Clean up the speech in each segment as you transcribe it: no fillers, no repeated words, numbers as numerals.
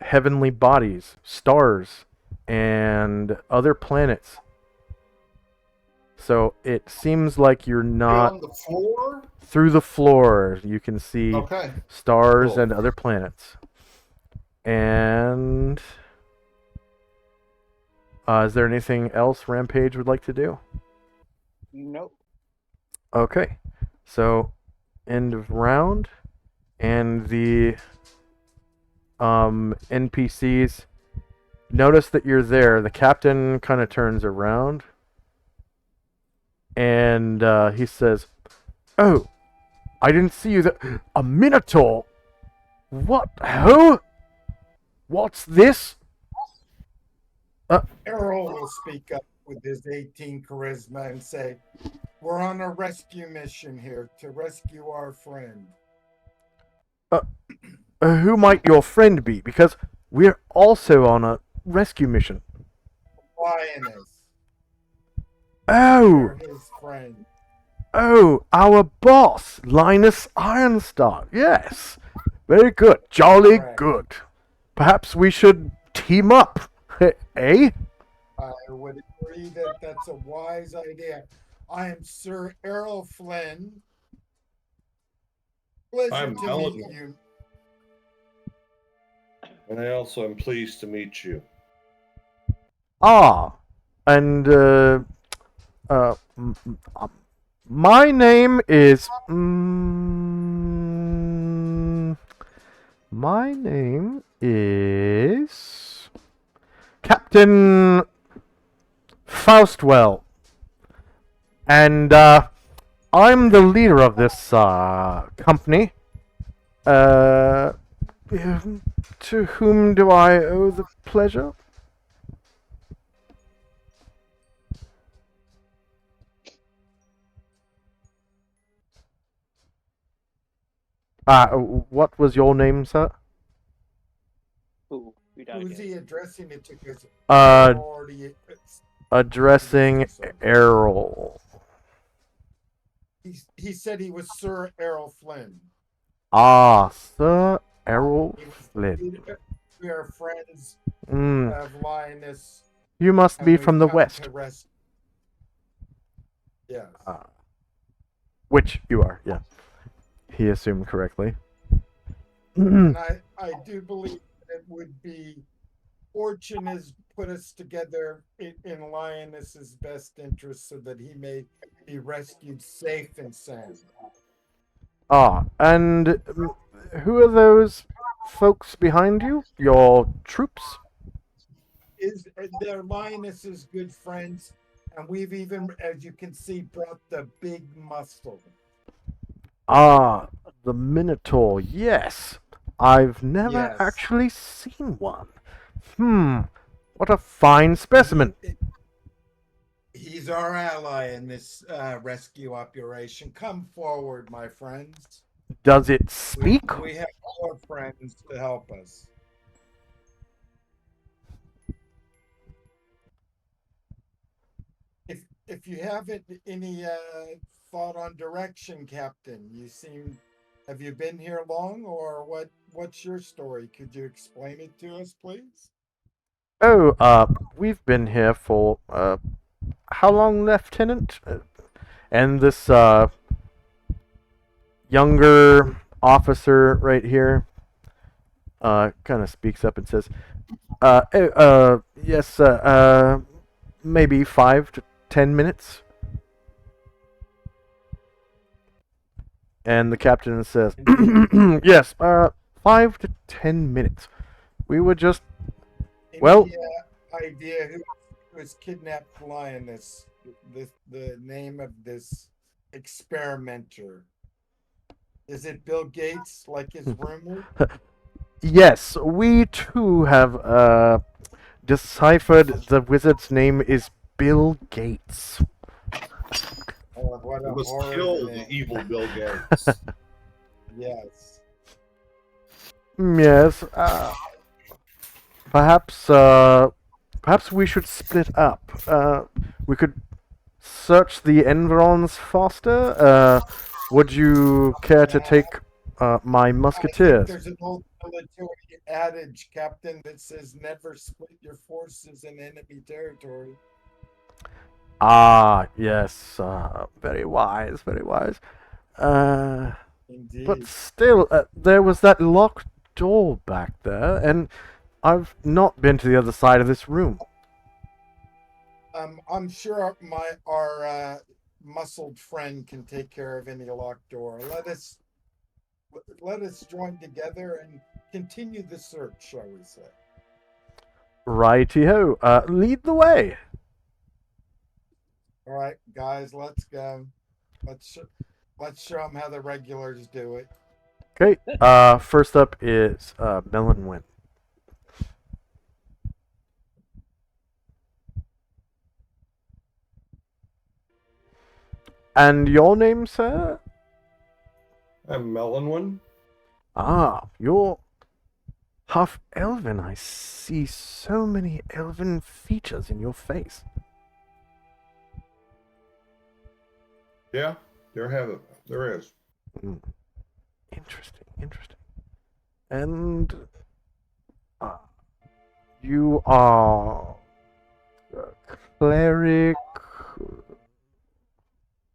heavenly bodies, stars, and other planets. So it seems like you're not On the floor? through the floor. You can see Okay. stars Cool. and other planets. And is there anything else Rampage would like to do? Nope. Okay, so end of round, and the NPCs notice that you're there. The captain kind of turns around, and he says, "Oh, I didn't see you there. A Minotaur? What? Who? What's this?" Errol will speak up with his 18 charisma and say, "We're on a rescue mission here to rescue our friend." Who might your friend be? Because we're also on a rescue mission. Lioness. Oh, They're his friend. oh, our boss, Linus Ironstar. Yes, very good, jolly Correct. good. Perhaps we should team up, eh? I would agree that that's a wise idea. I am Sir Errol Flynn. Pleasure I'm to Alan. meet you. And I also am pleased to meet you. Ah, and my name is Captain Faustwell, and I'm the leader of this company. To whom do I owe the pleasure? What was your name, sir? Ooh, we gotta Who's get he addressing it to? 'Cause already, Addressing Errol. he said he was Sir Errol Flynn. Ah, Sir Errol Flynn. We are friends Mm, of Linus. you must and be we've from the come west. to Yes. Which you are, yeah. He assumed correctly. And I do believe it would be fortune has put us together in Linus's best interest so that he may be rescued safe and sound. And who are those folks behind you? Your troops? They're Linus's good friends, and we've even, as you can see, brought the big muscle. Ah, the Minotaur, yes. I've never Yes. actually seen one. What a fine specimen. He's our ally in this rescue operation. Come forward, my friends. Does it speak? We have more friends to help us. If you haven't any thought on direction, Captain, have you been here long, or what's your story? Could you explain it to us, please? Oh, we've been here for, how long, Lieutenant? And this, younger officer right here, kind of speaks up and says, yes, maybe 5 to 10 minutes. And the captain says, yes, 5 to 10 minutes. We were just, well... Any idea who has kidnapped Lioness? The name of this experimenter? Is it Bill Gates, like his rumor? Yes, we too have deciphered the wizard's name is Bill Gates. Oh, what We a must horrid kill name. the evil Bill Gates. Yes. Yes, perhaps we should split up. We could search the environs faster. Would you care to take my I think musketeers. there's an old military adage, Captain, that says never split your forces in enemy territory. Ah, yes. Very wise, very wise. But Indeed. still, there was that locked door back there, and I've not been to the other side of this room. I'm sure our muscled friend can take care of any locked door. Let us join together and continue the search, shall we say? Righty-ho. Lead the way. All right, guys, let's go. Let's show them how the regulars do it. Okay. First up is Melonwin. And your name, sir? I'm Melonwin. Ah, you're half elven. I see so many elven features in your face. Yeah, there is. Hmm. Interesting, interesting. And you are a cleric.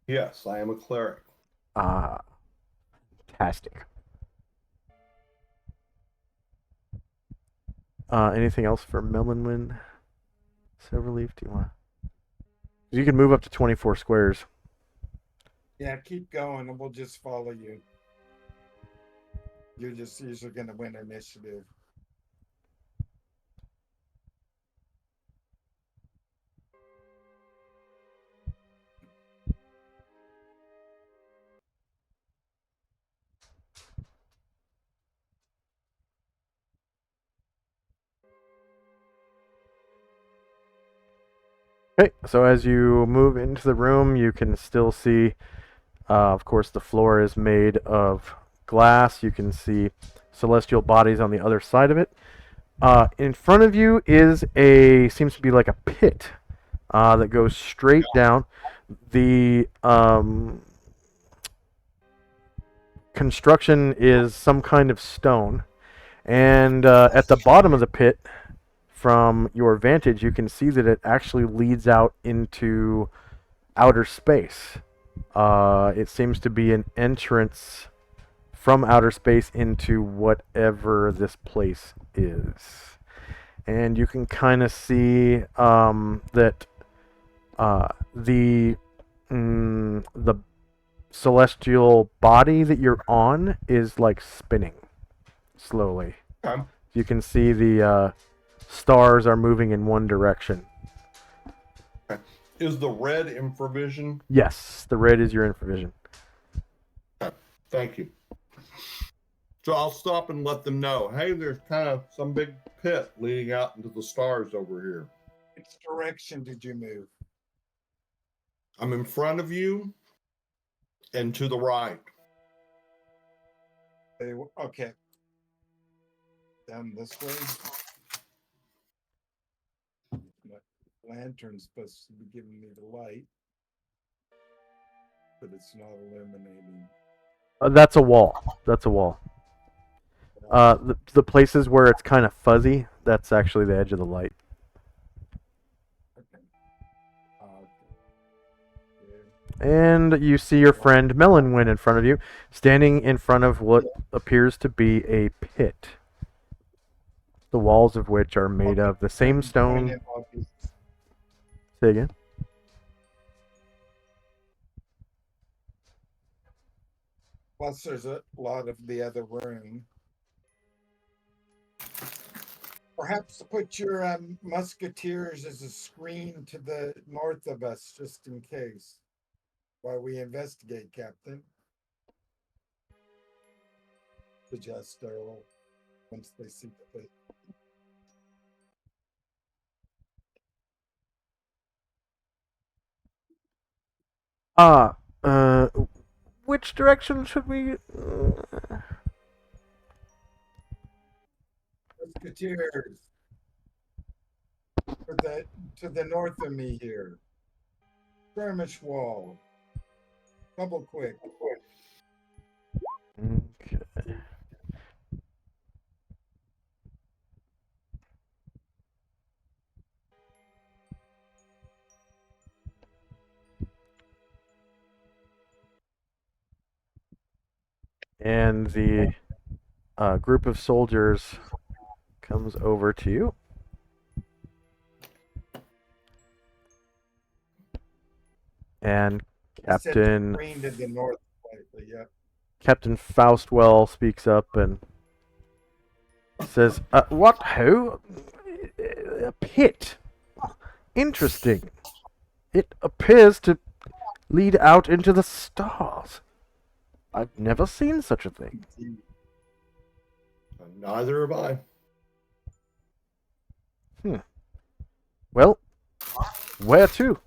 Yes, I am a cleric. Ah, fantastic. Anything else for Melonwin? Silverleaf, do you want? You can move up to 24 squares. Yeah, keep going, and we'll just follow you. You're just usually going to win initiative. Okay, so as you move into the room, you can still see, of course, the floor is made of glass. You can see celestial bodies on the other side of it. In front of you seems to be like a pit that goes straight down. The construction is some kind of stone, and at the bottom of the pit, from your vantage, you can see that it actually leads out into outer space. It seems to be an entrance from outer space into whatever this place is. And you can kind of see that the celestial body that you're on is like spinning slowly. Okay. You can see the stars are moving in one direction. Is the red infravision? Yes, the red is your infravision. Thank you. So I'll stop and let them know. Hey, there's kind of some big pit leading out into the stars over here. Which direction did you move? I'm in front of you and to the right. Okay. Down this way. My lantern's supposed to be giving me the light, but it's not illuminating. That's a wall. That's a wall. The places where it's kind of fuzzy, that's actually the edge of the light. Okay. And you see your friend Melonwin in front of you, standing in front of what appears to be a pit. The walls of which are made of the same stone. Say again? Plus, there's a lot of the other room. Perhaps put your musketeers as a screen to the north of us, just in case, while we investigate, Captain. Suggest Earl once they see the pit. Which direction should we? Musketeers to the north of me here. Skirmish wall. Double quick. Okay. And the group of soldiers comes over to you. And He said Captain green to the north slightly, yeah. Captain Faustwell speaks up and says, "What? Who? A pit? Interesting. It appears to lead out into the stars. I've never seen such a thing." Neither have I. Well, where to?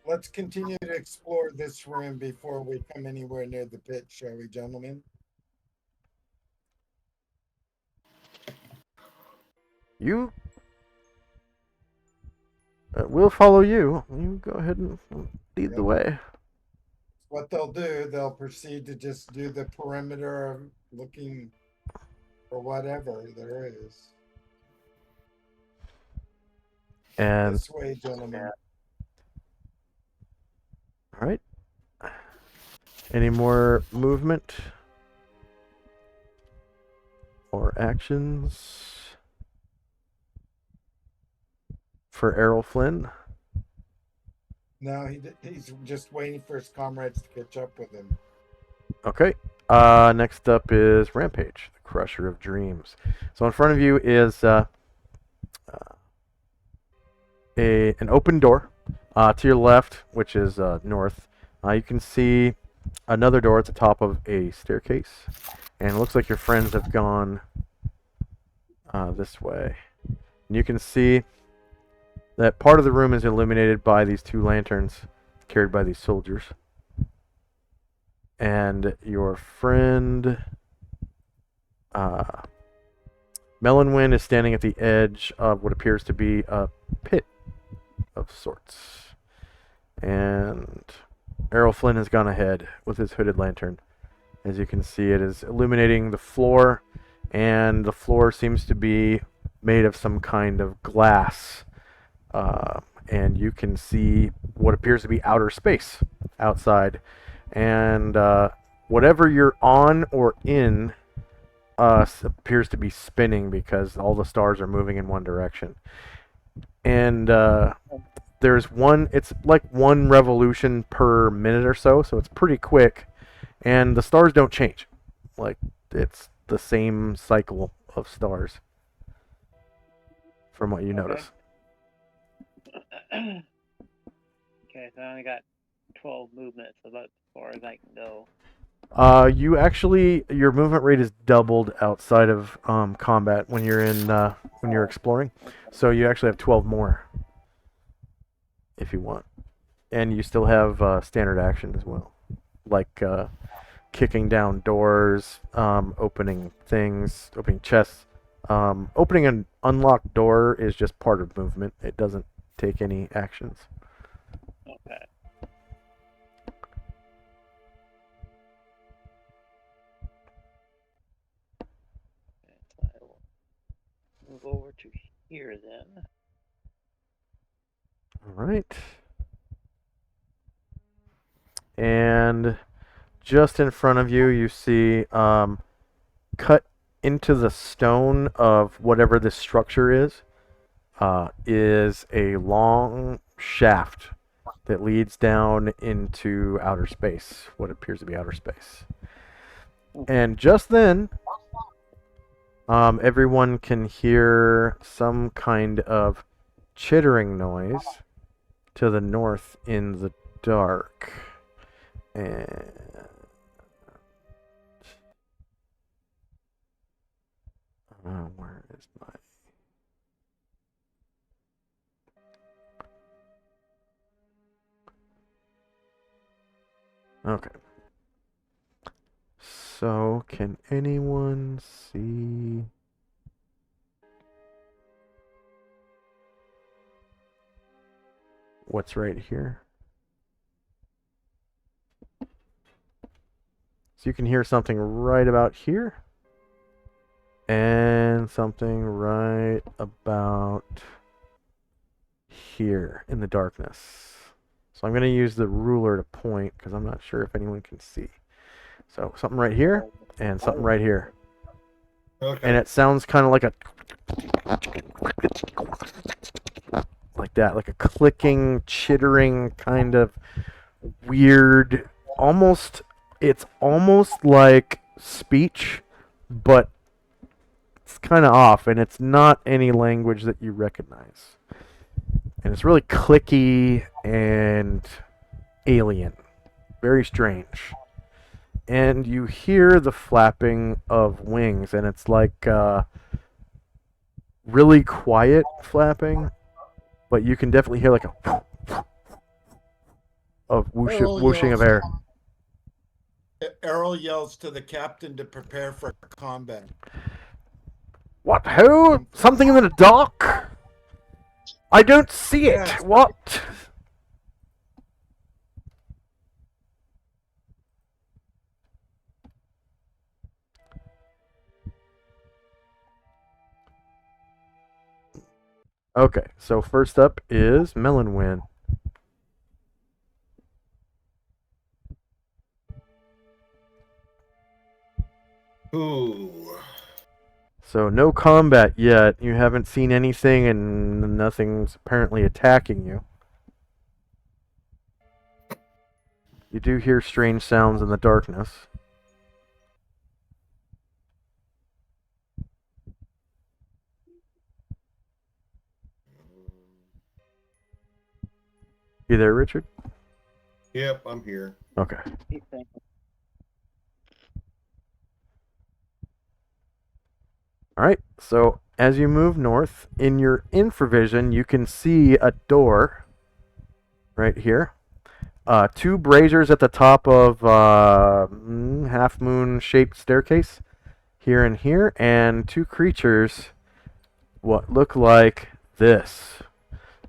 Let's continue to explore this room before we come anywhere near the pit, shall we, gentlemen? You. We'll follow you. You go ahead and lead the way. What they'll do, they'll proceed to just do the perimeter of looking for whatever there is. And This way, gentlemen. all right. Any more movement or actions for Errol Flynn? No, he's just waiting for his comrades to catch up with him. Okay. Next up is Rampage, the Crusher of Dreams. So in front of you is an open door. To your left, which is north, you can see another door at the top of a staircase. And it looks like your friends have gone this way. And you can see that part of the room is illuminated by these two lanterns carried by these soldiers. And your friend Melonwind is standing at the edge of what appears to be a pit of sorts. And Errol Flynn has gone ahead with his hooded lantern. As you can see, it is illuminating the floor, and the floor seems to be made of some kind of glass. And you can see what appears to be outer space outside. And whatever you're on or in appears to be spinning because all the stars are moving in one direction. And there's one, it's like one revolution per minute or so, so it's pretty quick. And the stars don't change. Like, it's the same cycle of stars from what you notice. Okay, so I only got 12 movements, about as far as I can go. You actually, your movement rate is doubled outside of combat when you're in when you're exploring. So you actually have 12 more if you want, and you still have standard action as well, like kicking down doors, opening things, opening chests. Opening an unlocked door is just part of movement. It doesn't take any actions. Okay. So I will move over to here then. All right. And just in front of you, you see cut into the stone of whatever this structure is a long shaft that leads down into outer space, what appears to be outer space. And just then, everyone can hear some kind of chittering noise to the north in the dark. And where is my... Okay. So, can anyone see... what's right here? So you can hear something right about here. And something right about here in the darkness. So So I'm going to use the ruler to point because I'm not sure if anyone can see. So something right here and something right here. Okay. And it sounds kind of like that, like a clicking, chittering kind of weird, it's almost like speech, but it's kind of off, and it's not any language that you recognize. And it's really clicky and alien. Very strange. And you hear the flapping of wings, and it's like really quiet flapping, but you can definitely hear like a of whooshing of air. Errol yells to the captain to prepare for combat. What? Who? Something in the dark? I don't see it. Yes. What? Okay, so first up is Melonwin. Ooh. So no combat yet. You haven't seen anything, and nothing's apparently attacking you. You do hear strange sounds in the darkness. You there, Richard? Yep, I'm here. Okay. Alright, so as you move north, in your infravision, you can see a door right here. Two braziers at the top of half-moon shaped staircase here and here, and two creatures what look like this.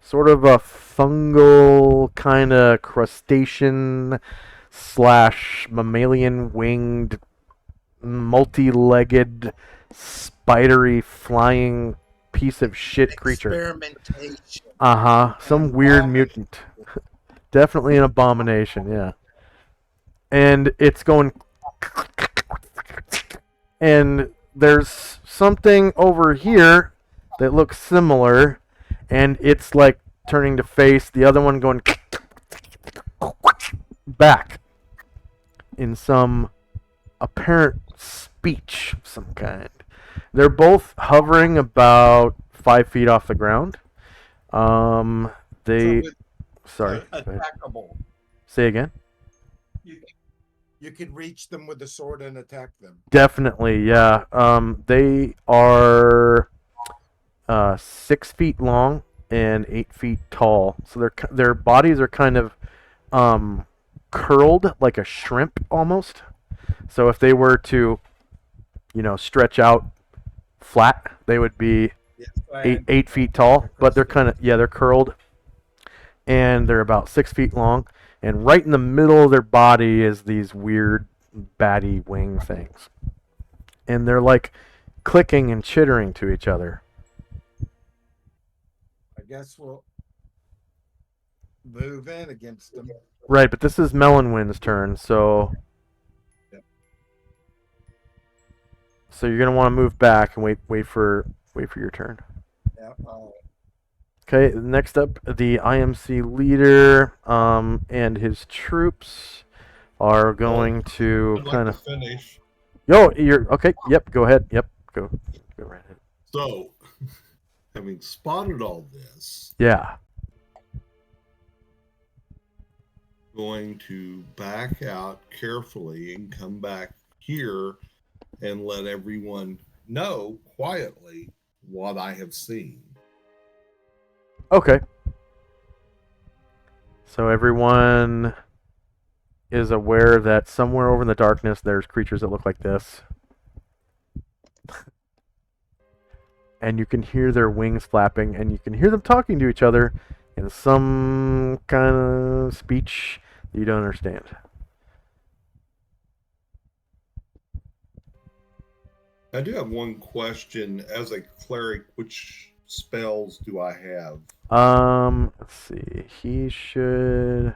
Sort of a fungal kind of crustacean / mammalian winged multi-legged spidery flying piece of shit creature. Experimentation. Some weird mutant. Definitely an abomination, yeah. And it's going and there's something over here that looks similar, and it's like turning to face the other one going back in some apparent speech of some kind. They're both hovering about 5 feet off the ground. Sorry. Attackable. Say again. You could reach them with a sword and attack them. Definitely, yeah. They are 6 feet long and 8 feet tall. So their bodies are kind of curled like a shrimp almost. So if they were to, stretch out flat, they would be eight feet tall. But they're they're curled, and they're about 6 feet long. And right in the middle of their body is these weird batty wing things. And they're like clicking and chittering to each other. I guess we'll move in against them. Right, but this is Melonwin's turn, so... Yep. So you're going to want to move back and wait for your turn. Yeah. Okay, next up, the IMC leader and his troops are going to I'd like kind to of... finish. Yo, you're... Okay, yep, go ahead. Yep, go right ahead. So, having spotted all this, Yeah. going to back out carefully and come back here and let everyone know quietly what I have seen. Okay. So everyone is aware that somewhere over in the darkness there's creatures that look like this. And you can hear their wings flapping, and you can hear them talking to each other in some kind of speech that you don't understand. I do have one question. As a cleric, which spells do I have? Let's see. He should...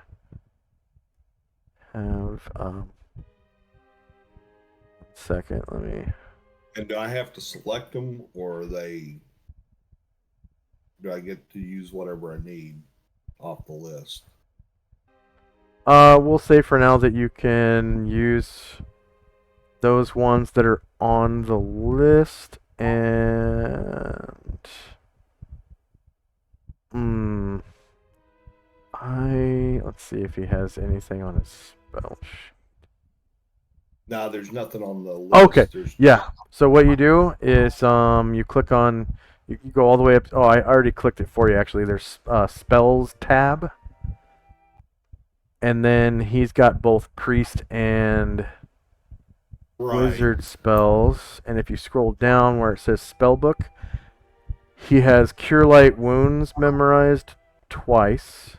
have second. Let me. And do I have to select them, or do I get to use whatever I need off the list? We'll say for now that you can use those ones that are on the list, and let's see if he has anything on his spell sheet. No, there's nothing on the list. Okay, yeah. So what you do is you click on, you go all the way up. Oh, I already clicked it for you actually. There's spells tab, and then he's got both priest and wizard spells. And if you scroll down where it says spell book, he has Cure Light Wounds memorized twice.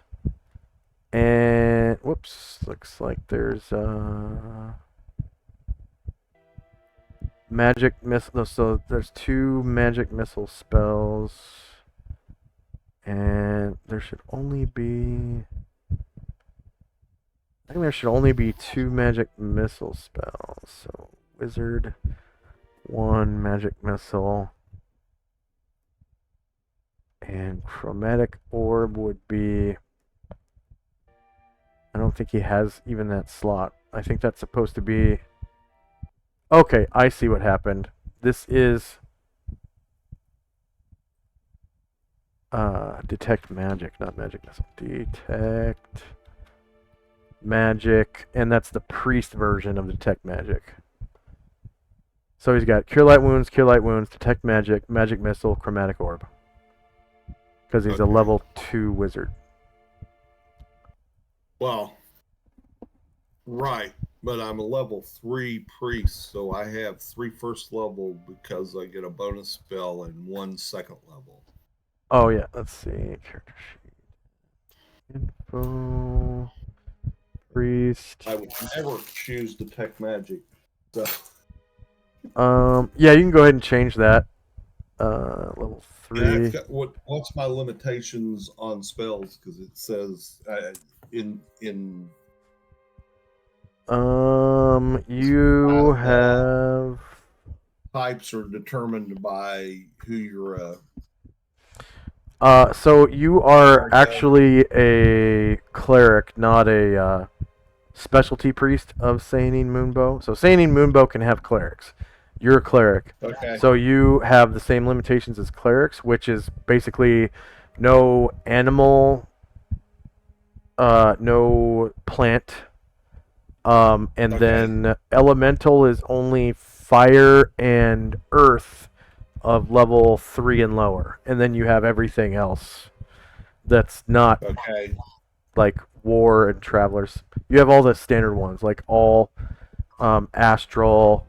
And whoops, looks like there's magic missile. So there's 2 magic missile spells, and there should only be. I think there should only be 2 magic missile spells. So wizard, 1 magic missile, and chromatic orb would be. I don't think he has even that slot. I think that's supposed to be. Okay, I see what happened. This is detect magic, not magic missile. Detect magic, and that's the priest version of detect magic. So he's got Cure Light Wounds, Detect Magic, Magic Missile, Chromatic Orb. Because he's a level 2 wizard. Well, right, but I'm a level 3 priest, so I have 3 first level because I get a bonus spell and 1 second level. Oh yeah, let's see. Character sheet. Info. Priest. I would never choose Detect Magic. So. Yeah, you can go ahead and change that. Level 3. What's my limitations on spells? Because it says you have types are determined by who you're. So you are actually a cleric, not a specialty priest of Sayanine Moonbow. So Sayanine Moonbow can have clerics. You're a cleric. Okay. So you have the same limitations as clerics, which is basically no animal, no plant, and then elemental is only fire and earth of level 3 and lower, and then you have everything else that's not like war and travelers. You have all the standard ones, like all astral,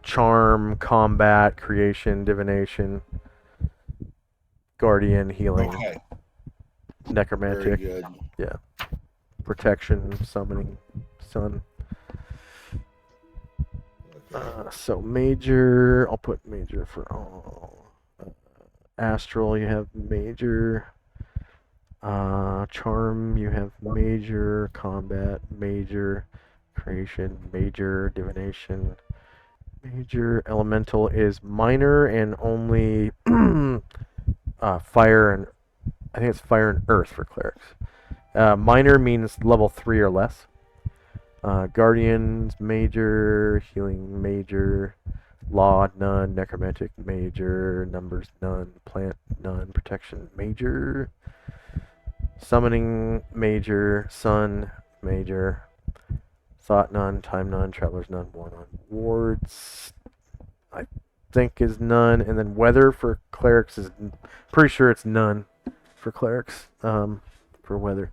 charm, combat, creation, divination, guardian, healing, necromantic, yeah, protection, summoning, sun. So major, I'll put major for all. Astral, you have major. Charm, you have major. Combat, major. Creation, major. Divination, major. Elemental is minor and only fire and I think it's fire and earth for clerics. Minor means level 3 or less. Guardians, major. Healing, major. Law, none. Necromantic, major. Numbers, none. Plant, none. Protection, major. Summoning, major. Sun, major. Thought, none. Time, none. Travelers, none. War, none. Wards, I think is none. And then weather for clerics is pretty sure it's none for clerics. For weather.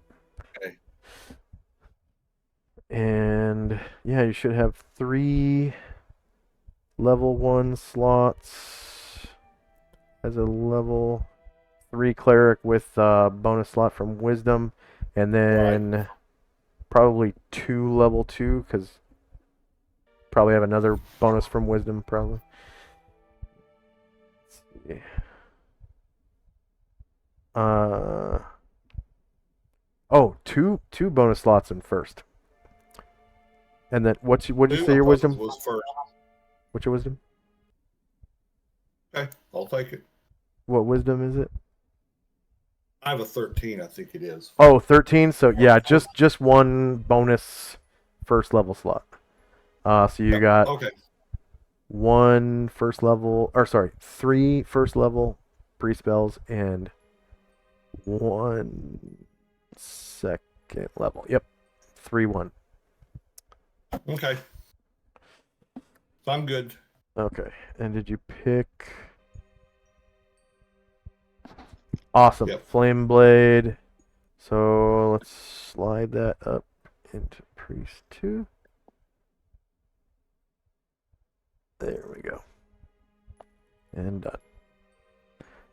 Okay. And yeah, you should have 3 level 1 slots as a level 3 cleric with a bonus slot from wisdom, and then probably 2 level 2 because probably have another bonus from wisdom probably. Let's see. Oh, two bonus slots in first. And then what'd you say your Opposed wisdom? was first. What's your wisdom? Okay, I'll take it. What wisdom is it? I have a 13, I think it is. Oh, 13. So yeah, just one bonus first level slot. So you got Okay. one first level, or sorry, 3 first level pre-spells and 1 second level. Yep. 3-1. Okay. So I'm good. Okay. And did you pick? Awesome. Yep. Flame Blade. So let's slide that up into Priest 2. There we go. And done.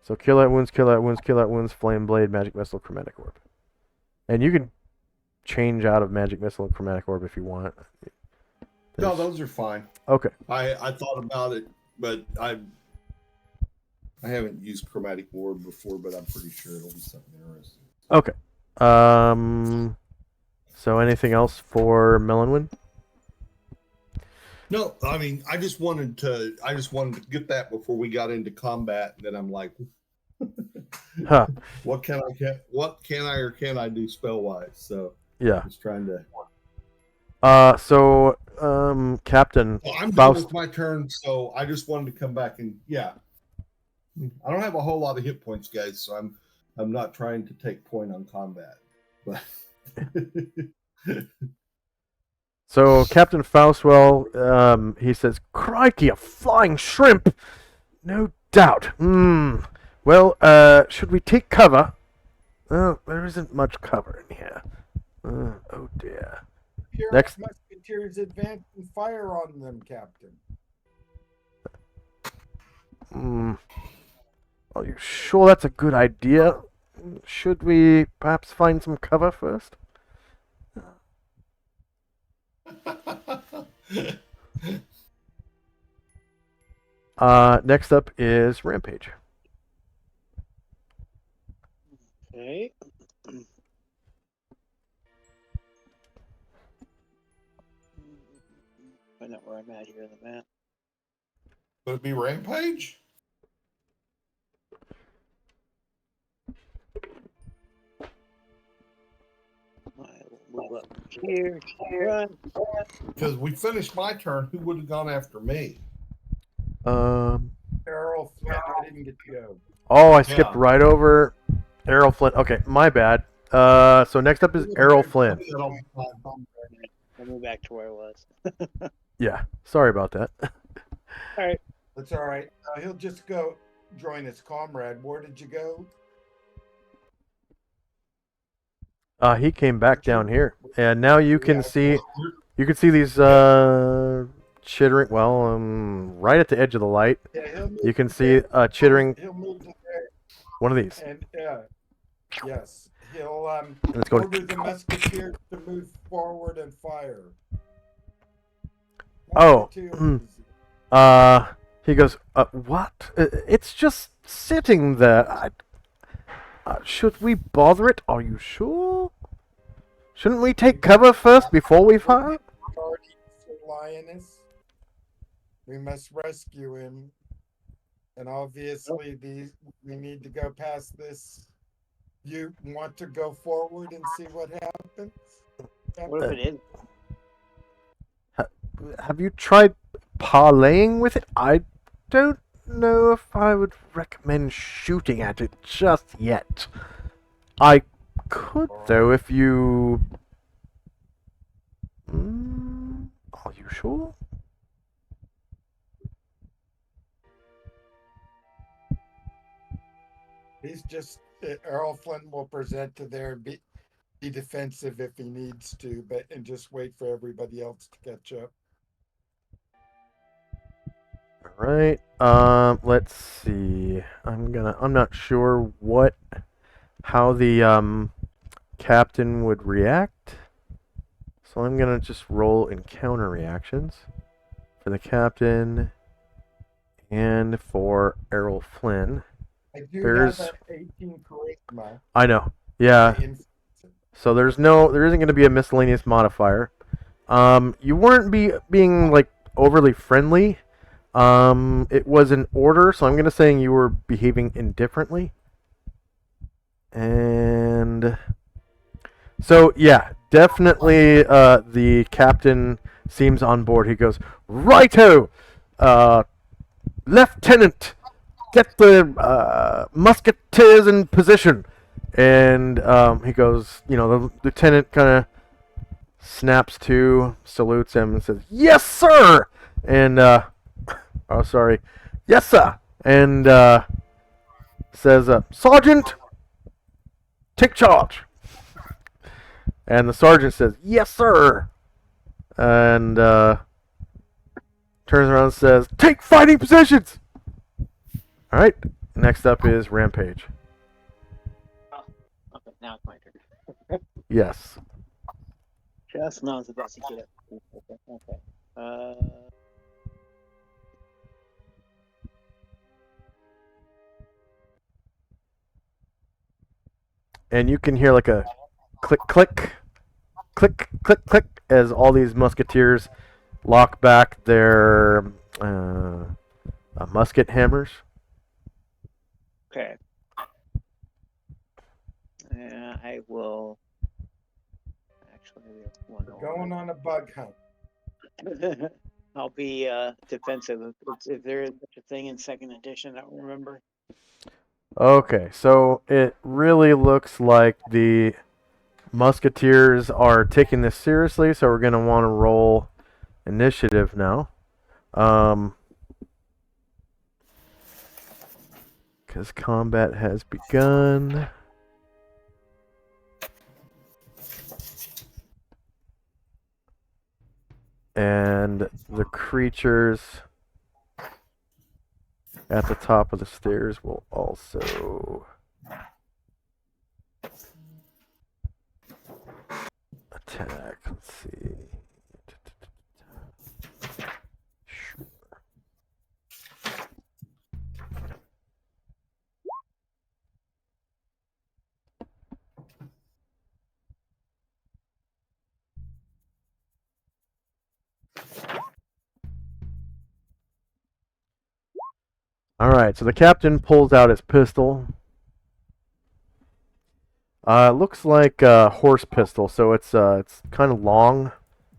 So kill out wounds, kill out wounds, kill out wounds, Flame Blade, Magic Missile, Chromatic Orb. And you can change out of Magic Missile and Chromatic Orb if you want. No, those are fine. Okay. I thought about it, but I haven't used Chromatic Orb before, but I'm pretty sure it'll be something interesting. Okay. So anything else for Melonwin? No, I mean, I just wanted to get that before we got into combat. And then I'm like, Huh. what can I or can I do spell wise? So Yeah. just trying to. Captain Well, I'm done Faust. with my turn, so I just wanted to come back and I don't have a whole lot of hit points, guys, so I'm not trying to take point on combat, but. So Captain Faustwell, he says, "Crikey, a flying shrimp! No doubt. Well, should we take cover? Oh, there isn't much cover in here. Oh dear. Your Next. musketeers advance and fire on them, Captain. Are you sure that's a good idea? Should we perhaps find some cover first?" Next up is Rampage. Okay. Find out where I'm at here on the map. Would it be Rampage? I will move up here. Run. Because we finished my turn, who would have gone after me? Errol Flynn, I didn't get to go. Oh, I skipped Yeah. right over Errol Flynn. Okay, my bad. So next up is Errol Flynn. I'll move back to where I was. Yeah, sorry about that. That's all right. He'll just go join his comrade. Where did you go? He came back down here, and now you can Yeah. see these chittering. Well, right at the edge of the light, Yeah, he'll move you can see chittering. He'll move to there, One of these. and yes, he'll And it's going. order the musketeers to move forward and fire. Oh, Musketeers. He goes. What? It's just sitting there. Should we bother it? Are you sure? Shouldn't we take cover first before we fire? Guardian for Lioness. We must rescue him. And obviously we need to go past this. You want to go forward and see what happens? What if it is? Have you tried parlaying with it? I don't know if I would recommend shooting at it just yet. I could, though, if you... Are you sure? He's just Errol Flynn will present to there and be defensive if he needs to, and just wait for everybody else to catch up. Alright, let's see. I'm not sure how the captain would react. So I'm gonna just roll encounter reactions for the captain and for Errol Flynn. I do There's- have an 18 charisma. I know. Yeah. in- So there isn't going to be a miscellaneous modifier. You weren't being like overly friendly. It was an order, so I'm gonna say you were behaving indifferently. And so yeah, definitely the captain seems on board. He goes, "Righto, Lieutenant, get the musketeers in position." And he goes, the lieutenant kind of snaps to, salutes him, and says, "Yes, sir!" And, oh, sorry, "Yes, sir!" And says, "Sergeant, take charge." And the sergeant says, "Yes, sir!" And turns around and says, "Take fighting positions!" All right, next up is Rampage. Oh, okay, now it's my turn. Yes. Just now I was about to get it. Okay. And you can hear like a click, click, click, click, click as all these musketeers lock back their musket hammers. Okay. I will. Actually, we have one We're going on a bug hunt. more. I'll be defensive if there is such a thing in second edition. I don't remember. Okay, so it really looks like the musketeers are taking this seriously, so we're going to want to roll initiative now. Because combat has begun. And the creatures at the top of the stairs will also attack. Let's see. Sure. All right, so the captain pulls out his pistol. It looks like a horse pistol, so it's kind of long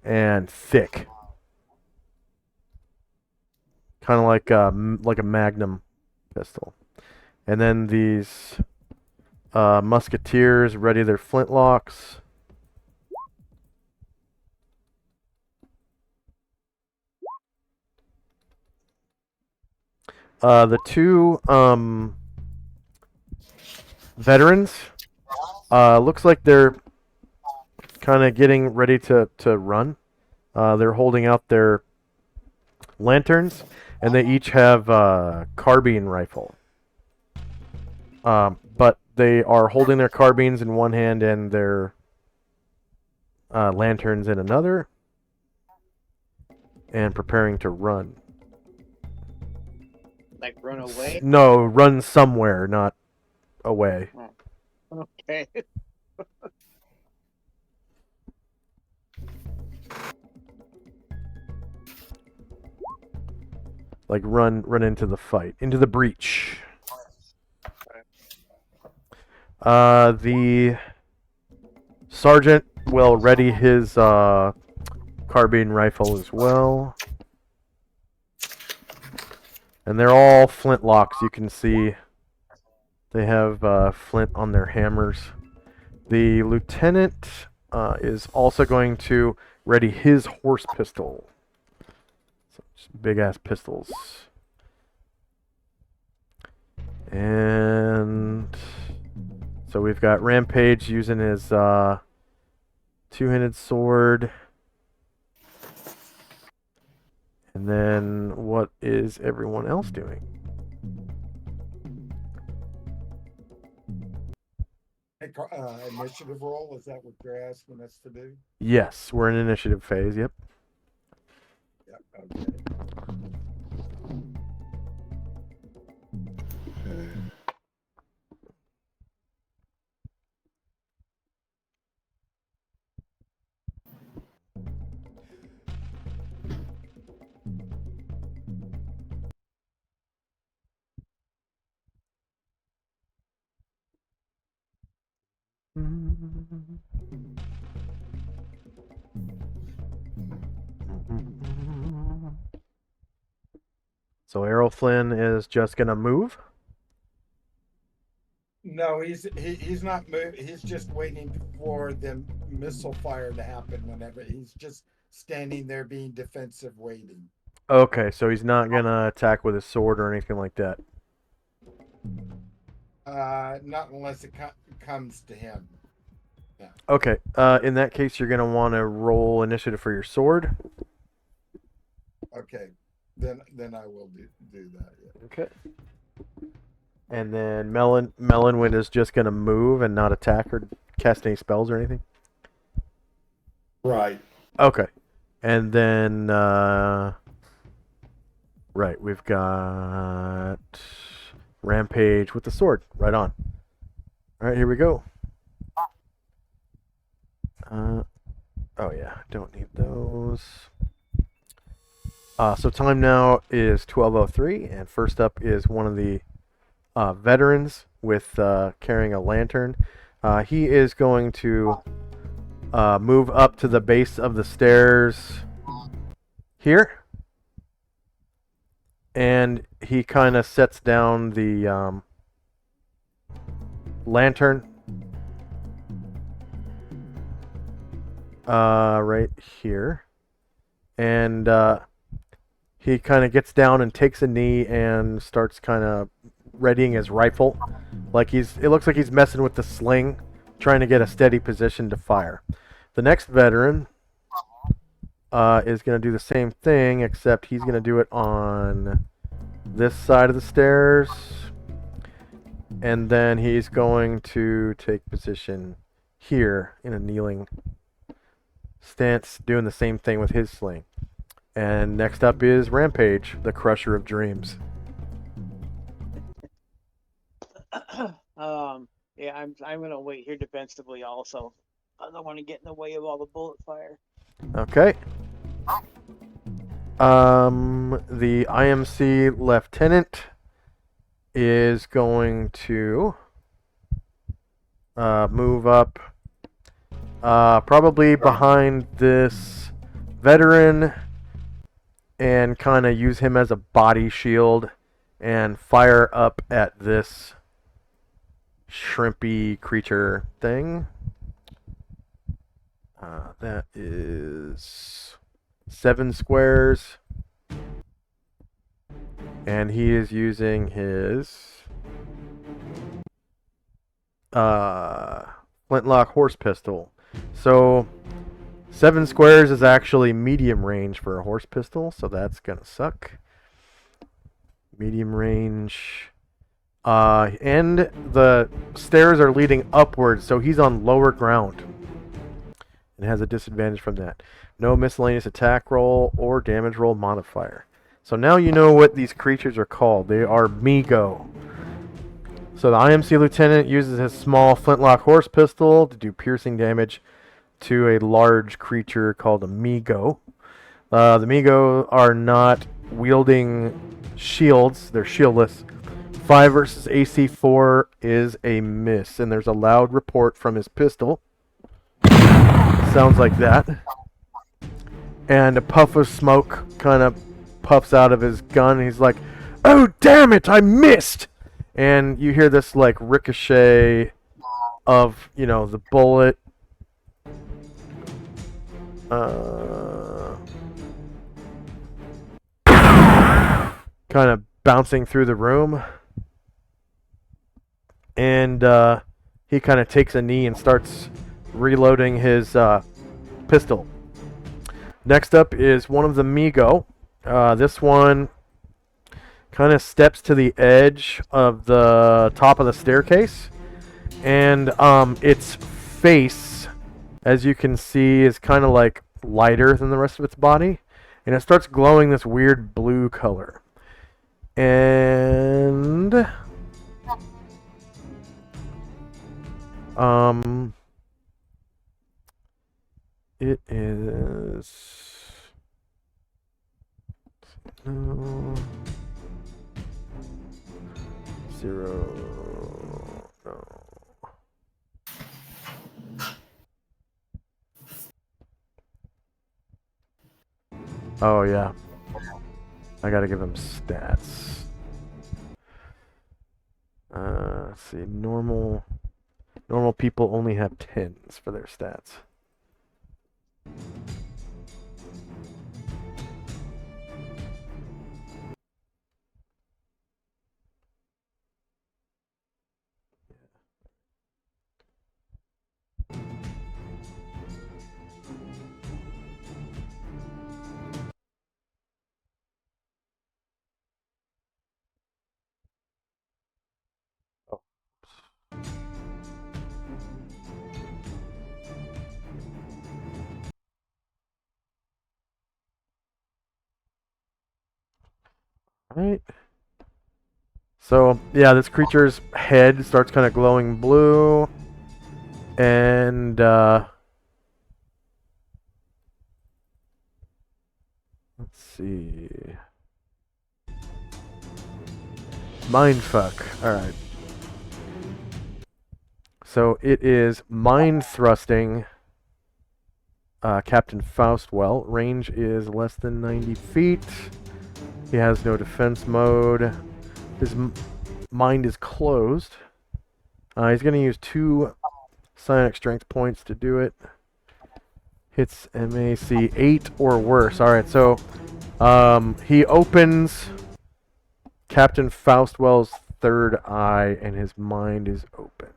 and thick, kind of like a Magnum pistol. And then these musketeers ready their flintlocks. The two veterans looks like they're kind of getting ready to run. They're holding out their lanterns, and they each have a carbine rifle. But they are holding their carbines in one hand and their lanterns in another, and preparing to run. Like run away? No, run somewhere, not away. Okay. Like run into the fight, into the breach. The sergeant will ready his carbine rifle as well. And they're all flintlocks. You can see they have flint on their hammers. The lieutenant is also going to ready his horse pistol. So big ass pistols. And so we've got Rampage using his two-handed sword. And then what is everyone else doing? Initiative roll, is that what you're asking us to do? Yes, we're in initiative phase, yep. Yep, okay. Okay. So Errol Flynn is just gonna move. No, he's not moving. He's just waiting for the missile fire to happen whenever. He's just standing there being defensive, waiting. Okay, so he's not gonna attack with his sword or anything like that. Not unless it comes to him. Okay, in that case, you're gonna want to roll initiative for your sword. Okay, then I will do that. Yeah. Okay. And then Melonwind is just gonna move and not attack or cast any spells or anything. Right. Okay. And then right, we've got Rampage with the sword. Right on. All right, here we go. Oh yeah, don't need those. So time now is 12:03, and first up is one of the veterans with carrying a lantern. He is going to move up to the base of the stairs here, and he kind of sets down the lantern right here, and he kind of gets down and takes a knee and starts kind of readying his rifle. It looks like he's messing with the sling, trying to get a steady position to fire. The next veteran is going to do the same thing, except he's going to do it on this side of the stairs. And then he's going to take position here in a kneeling stance, doing the same thing with his sling. And next up is Rampage, the Crusher of Dreams. Yeah, I'm gonna wait here defensively also. I don't want to get in the way of all the bullet fire. Okay. The IMC lieutenant is going to move up, probably behind this veteran, and kind of use him as a body shield and fire up at this shrimpy creature thing. That is 7 squares. And he is using his flintlock horse pistol. So 7 squares is actually medium range for a horse pistol, so that's gonna suck. Medium range. And the stairs are leading upwards, so he's on lower ground and has a disadvantage from that. No miscellaneous attack roll or damage roll modifier. So now you know what these creatures are called. They are Migo. So the IMC lieutenant uses his small flintlock horse pistol to do piercing damage to a large creature called a Migo. The Migo are not wielding shields. They're shieldless. 5 versus AC 4 is a miss, and there's a loud report from his pistol. Sounds like that. And a puff of smoke kind of puffs out of his gun. He's like, "Oh, damn it, I missed!" And you hear this, like, ricochet of, the bullet. Kind of bouncing through the room. And he kind of takes a knee and starts reloading his pistol. Next up is one of the Migo. This one kind of steps to the edge of the top of the staircase. And its face, as you can see, is kind of like lighter than the rest of its body. And it starts glowing this weird blue color. And it is no 0 no. Oh, yeah. I gotta give him stats. Let's see. Normal people only have 10s for their stats. Oh. Right. So, yeah, this creature's head starts kind of glowing blue. And, let's see. Mindfuck. Alright. So, it is mind thrusting Captain Faustwell. Range is less than 90 feet. He has no defense mode. His mind is closed. He's going to use 2 psionic strength points to do it. Hits MAC 8 or worse. Alright, so he opens Captain Faustwell's third eye and his mind is opened.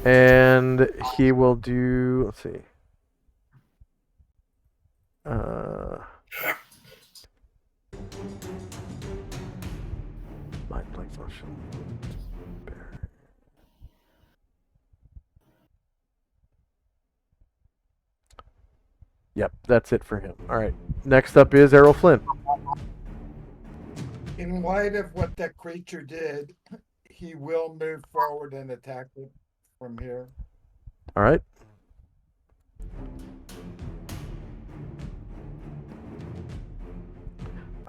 And he will do, let's see. Mind blank motion. Yep, that's it for him. Alright, next up is Errol Flynn. In light of what that creature did, he will move forward and attack it from here. Alright.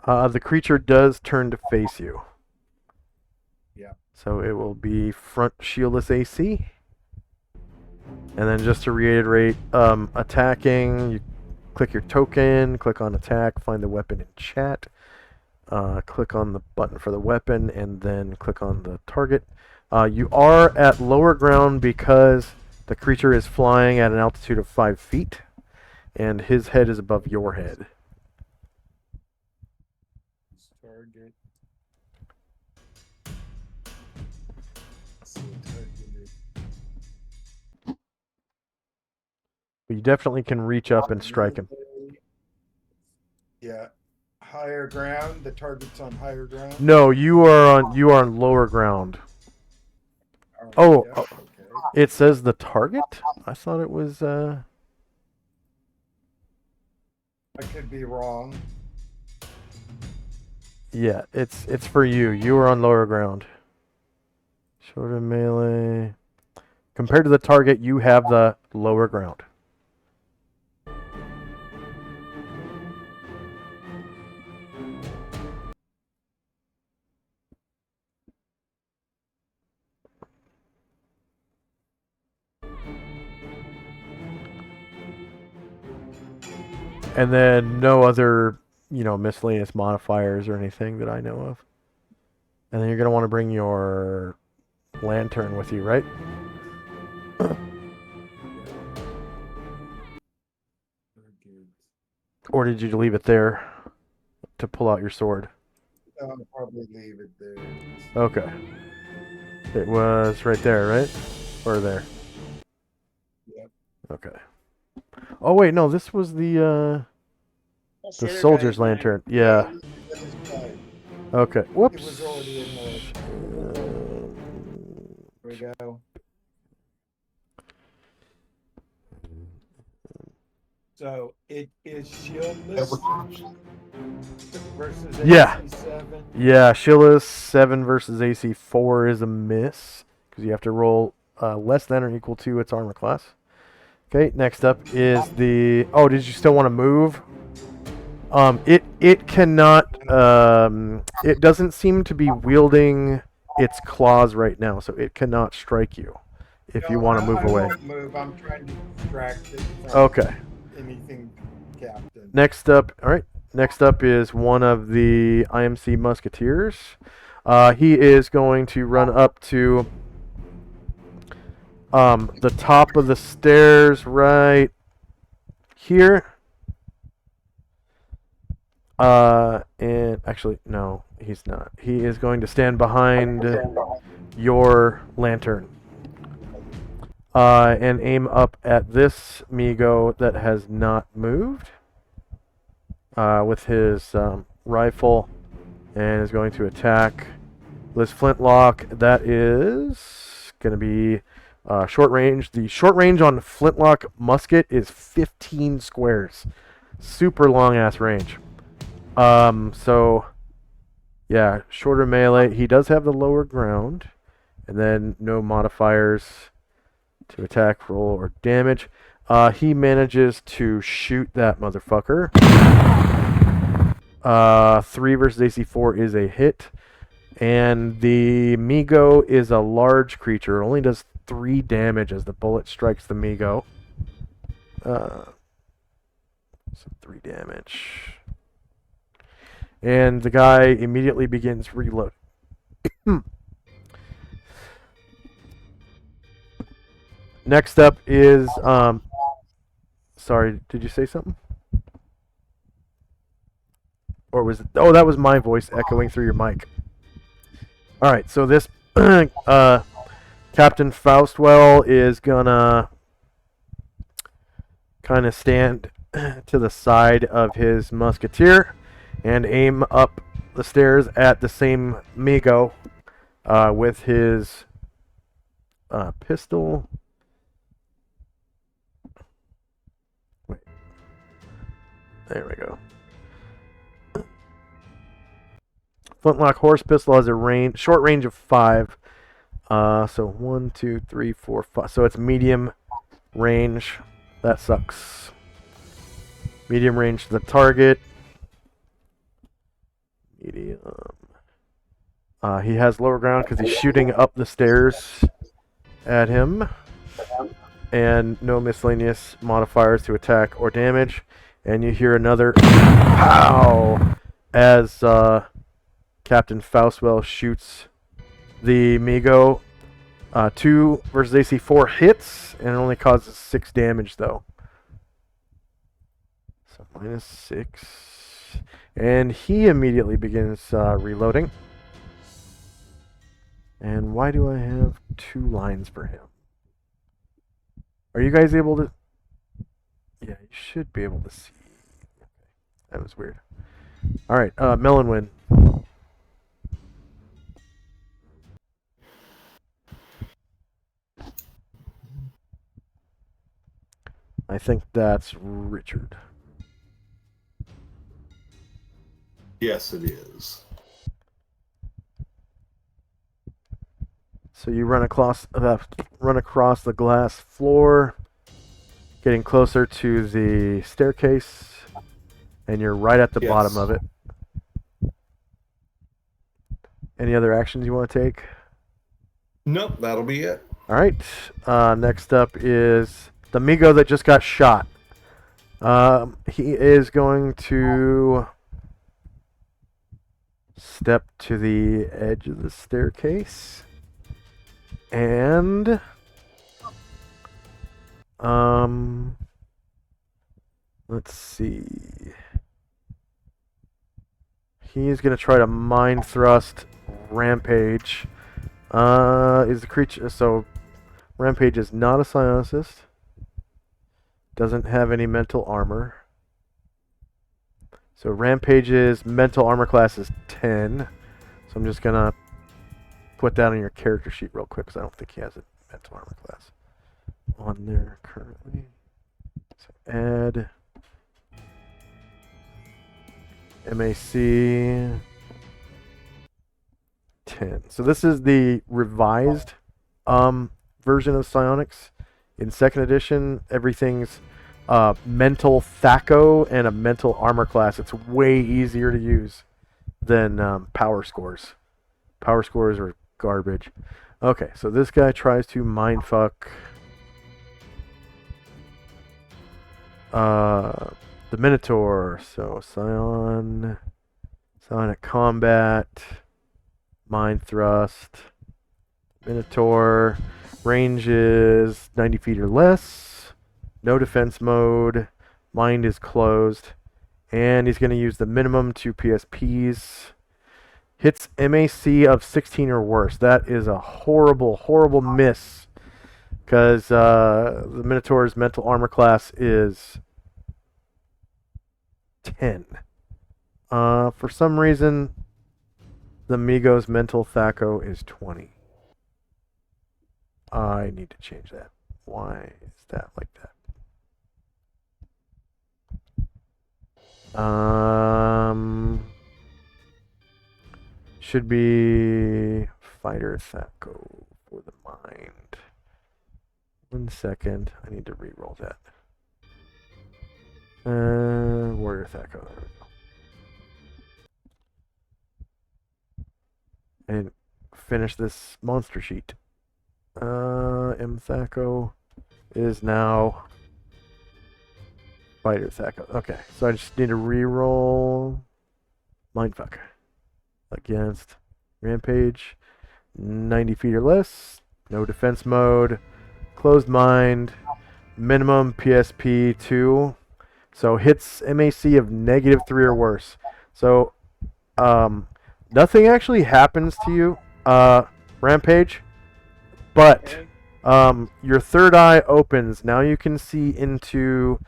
The creature does turn to face you. Yeah. So it will be front shieldless AC. And then just to reiterate, attacking, you click your token, click on attack, find the weapon in chat, click on the button for the weapon, and then click on the target. You are at lower ground because the creature is flying at an altitude of 5 feet, and his head is above your head. Target. But you definitely can reach up and strike him. Yeah. Higher ground. The target's on higher ground. No, you are on lower ground. Oh, yeah, okay. It says the target? I thought it was I could be wrong. yeah, it's for you. You are on lower ground. Short of melee. Compared to the target, you have the lower ground. And then no other, miscellaneous modifiers or anything that I know of. And then you're going to want to bring your lantern with you, right? Or did you leave it there to pull out your sword? I'll probably leave it there. Okay. It was right there, right? Or there? Yep. Okay. Oh wait, no, this was the soldier's lantern. Yeah. Okay. Whoops. It was already in there. Here we go. So it is shieldless versus Yeah. AC 7. Yeah, shieldless 7 versus AC 4 is a miss because you have to roll less than or equal to its armor class. Okay, next up is the. Oh, did you still want to move? It cannot. It doesn't seem to be wielding its claws right now, so it cannot strike you. if No, you want to move I away. won't move. I'm trying to distract it from Okay. anything, Captain. Next up, all right. Next up is one of the IMC Musketeers. He is going to run up to the top of the stairs right here. And actually, no, he's not. He is going to stand behind your lantern. And aim up at this Migo that has not moved with his rifle, and is going to attack this flintlock. That is going to be short range. The short range on flintlock musket is 15 squares. Super long ass range. So yeah, shorter melee. He does have the lower ground, and then no modifiers to attack, roll, or damage. He manages to shoot that motherfucker. 3 versus AC 4 is a hit. And the Migo is a large creature. It only does 3 damage as the bullet strikes the Migo. So 3 damage. And the guy immediately begins reloading. Next up is sorry, did you say something? Or was it, oh, that was my voice echoing through your mic. All right, so this Captain Faustwell is gonna kind of stand to the side of his musketeer and aim up the stairs at the same Migo with his pistol. Wait. There we go. Flintlock horse pistol has a short range of 5. So 1, 2, 3, 4, 5. So it's medium range. That sucks. Medium range to the target. Medium. He has lower ground because he's shooting up the stairs at him. And no miscellaneous modifiers to attack or damage. And you hear another pow as Captain Faustwell shoots the Migo. 2 versus AC 4 hits, and it only causes 6 damage, though. So -6. And he immediately begins reloading. And why do I have 2 lines for him? Are you guys able to... Yeah, you should be able to see. That was weird. Alright, Melonwin. I think that's Richard. Yes, it is. So you run across the glass floor, getting closer to the staircase, and you're right at the bottom of it. Any other actions you want to take? Nope, that'll be it. All right. Next up is the Migo that just got shot. He is going to step to the edge of the staircase. And let's see. He's going to try to mind thrust Rampage. Is the creature, so Rampage is not a psionicist. Doesn't have any mental armor. So Rampage's mental armor class is 10. So I'm just going to put that on your character sheet real quick because I don't think he has a mental armor class on there currently. So add MAC 10. So this is the revised version of psionics. In 2nd edition, everything's mental THACO and a mental armor class. It's way easier to use than power scores. Power scores are garbage. Okay, so this guy tries to mindfuck the Minotaur. So Psionic Combat, Mind Thrust, Minotaur. Range is 90 feet or less. No defense mode. Mind is closed. And he's going to use the minimum 2 PSPs. Hits MAC of 16 or worse. That is a horrible, horrible miss. Because the Minotaur's mental armor class is 10. For some reason, the Migo's mental THAC0 is 20. I need to change that. Why is that like that? Should be fighter THAC0 for the mind. 1 second. I need to re-roll that. Warrior THAC0. There we go. And finish this monster sheet. M THAC0 is now fighter THAC0. Okay, so I just need to re-roll Mindfuck against Rampage. 90 feet or less. No defense mode. Closed mind. Minimum PSP 2. So hits MAC of -3 or worse. So nothing actually happens to you, Rampage. But your third eye opens. Now you can see into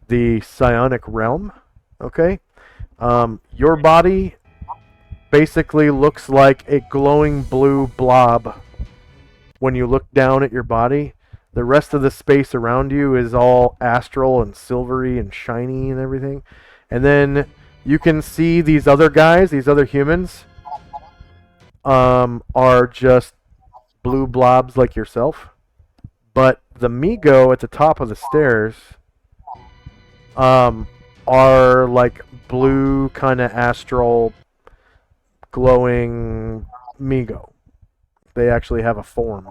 the psionic realm. Okay? Your body basically looks like a glowing blue blob when you look down at your body. The rest of the space around you is all astral and silvery and shiny and everything. And then you can see these other guys, these other humans, are just blue blobs like yourself. But the Migo at the top of the stairs are like blue kind of astral glowing Migo. They actually have a form.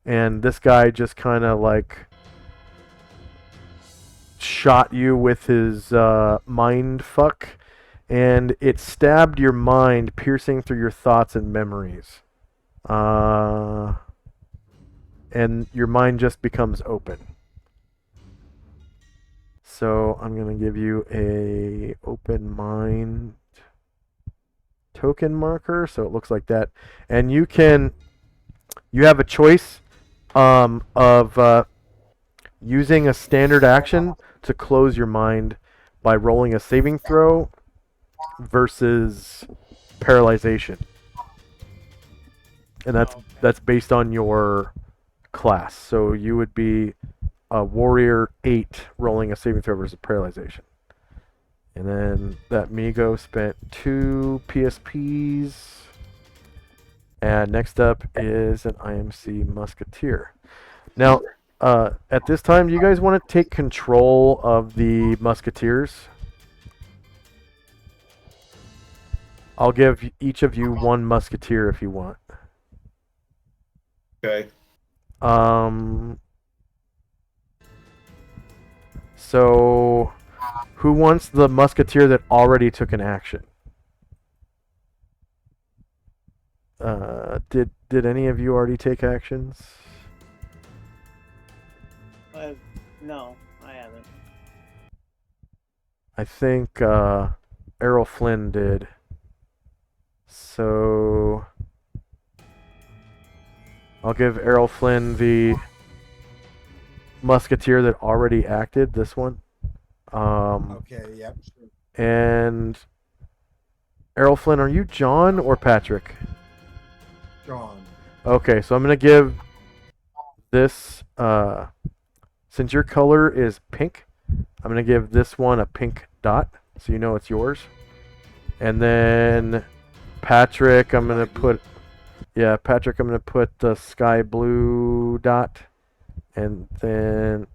And this guy just kind of like shot you with his mind fuck, and it stabbed your mind, piercing through your thoughts and memories. And your mind just becomes open. So I'm going to give you a open mind token marker, so it looks like that. And you have a choice of using a standard action to close your mind by rolling a saving throw versus paralyzation. And that's based on your class. So you would be a warrior 8 rolling a saving throw versus paralyzation. And then that Migo spent 2 PSPs. And next up is an IMC Musketeer. Now, at this time, do you guys want to take control of the Musketeers? I'll give each of you 1 Musketeer if you want. Okay. So, who wants the Musketeer that already took an action? Did any of you already take actions? No, I haven't. I think Errol Flynn did. So I'll give Errol Flynn the Musketeer that already acted, this one. Okay, yep. And Errol Flynn, are you John or Patrick? John. Okay, so I'm going to give this, since your color is pink, I'm going to give this one a pink dot, so you know it's yours. And then Patrick, I'm going to put the sky blue dot. And then,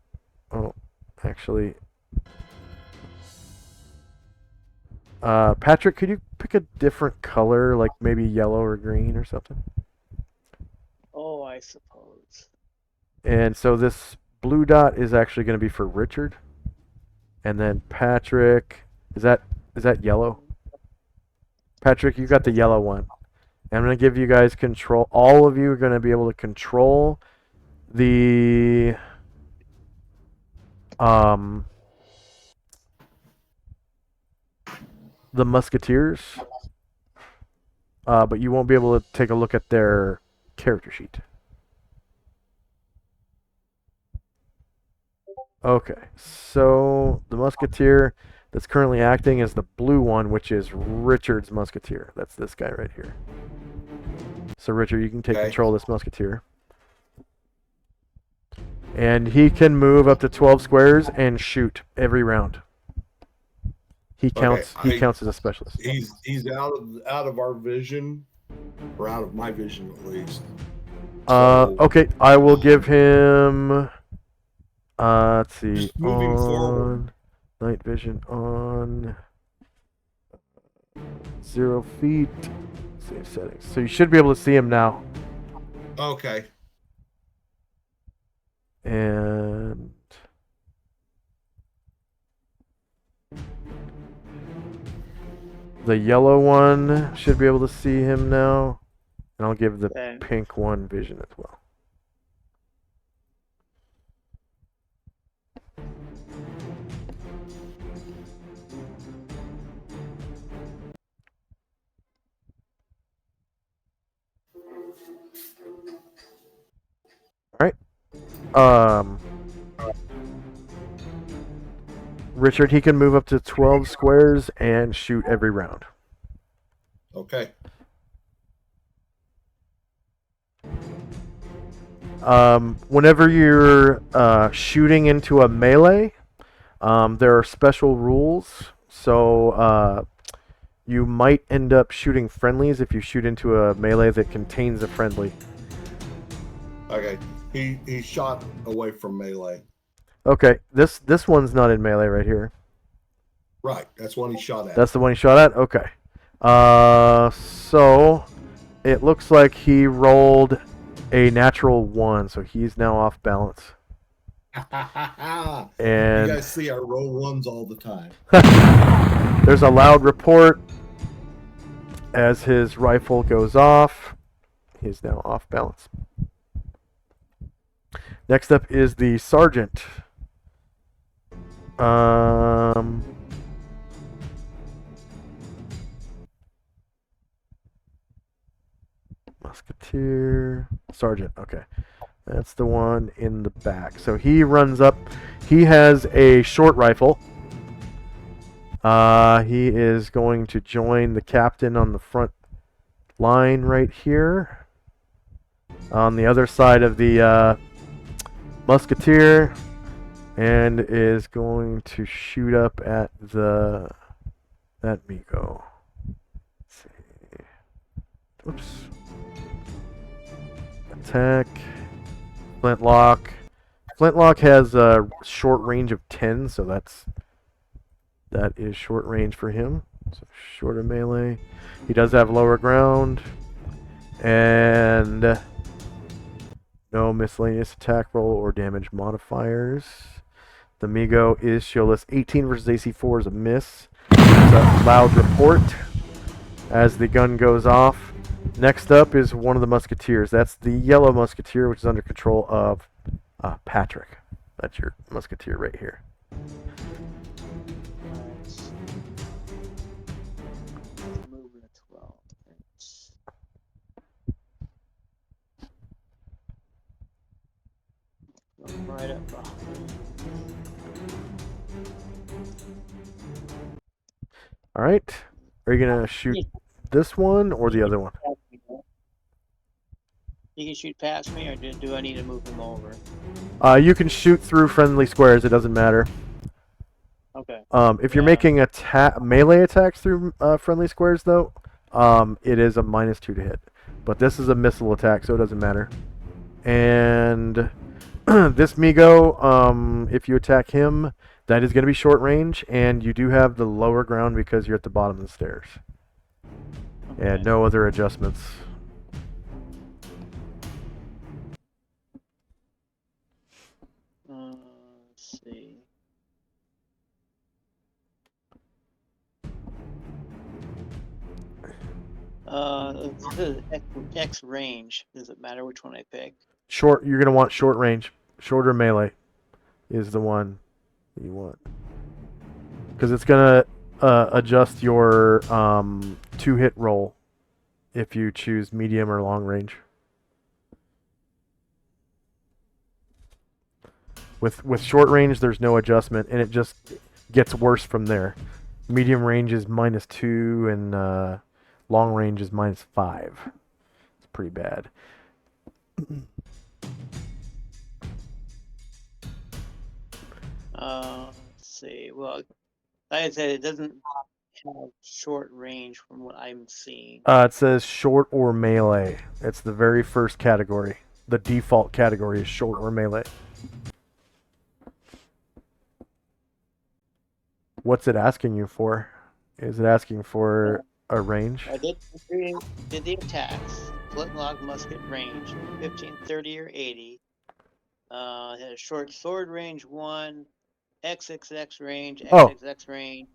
Patrick, could you pick a different color, like maybe yellow or green or something? Oh, I suppose. And so this blue dot is actually going to be for Richard. And then Patrick, is that yellow? Patrick, you got the yellow one. I'm going to give you guys control. All of you are going to be able to control the Musketeers. But you won't be able to take a look at their character sheet. Okay, so the Musketeer that's currently acting is the blue one, which is Richard's Musketeer. That's this guy right here. So Richard, you can take control of this Musketeer. And he can move up to 12 squares and shoot every round. He counts. He counts as a specialist. He's out of our vision, or out of my vision at least. Okay, I will give him. Let's see. Just moving forward. Night vision on 0 feet. Save settings. So you should be able to see him now. Okay. And the yellow one should be able to see him now. And I'll give the pink one vision as well. All right. Richard, he can move up to 12 squares and shoot every round. Okay. Whenever you're shooting into a melee, there are special rules. So you might end up shooting friendlies if you shoot into a melee that contains a friendly. Okay. He shot away from melee. Okay, this one's not in melee right here. Right, that's one he shot at. That's the one he shot at? Okay. So it looks like he rolled a natural 1, so he's now off balance. And you guys see I roll ones all the time. There's a loud report as his rifle goes off. He's now off balance. Next up is the sergeant. Musketeer. Sergeant, okay. That's the one in the back. So he runs up. He has a short rifle. He is going to join the captain on the front line right here. On the other side of the Musketeer. And is going to shoot up at the... Let me go. Let's see. Oops. Attack. Flintlock. Flintlock has a short range of 10, so that is short range for him. So shorter melee. He does have lower ground. And no miscellaneous attack roll or damage modifiers. The Migo is shieldless. 18 versus AC4 is a miss. It's a loud report as the gun goes off. Next up is one of the Musketeers. That's the yellow Musketeer, which is under control of Patrick. That's your Musketeer right here. Moving to 12. Right up behind. All right. Are you going to shoot this one or the other one? You can shoot past me, or do I need to move him over? You can shoot through friendly squares. It doesn't matter. Okay. If you're making melee attacks through friendly squares, though, it is a -2 to hit. But this is a missile attack, so it doesn't matter. And this Migo, if you attack him, that is going to be short range, and you do have the lower ground because you're at the bottom of the stairs. Okay. And no other adjustments. see. This is X range. Does it matter which one I pick? Short. You're gonna want short range. Shorter melee is the one you want, because it's gonna adjust your 2-hit roll if you choose medium or long range. With short range, there's no adjustment, and it just gets worse from there. Medium range is -2, and long range is -5. It's pretty bad. Let's see. Well, like I said, it doesn't have short range from what I'm seeing. It says short or melee. It's the very first category. The default category is short or melee. What's it asking you for? Is it asking for a range? I did the attacks. Flintlock musket range 15, 30, or 80. It has short sword range 1, XXX range, Oh. XXX range.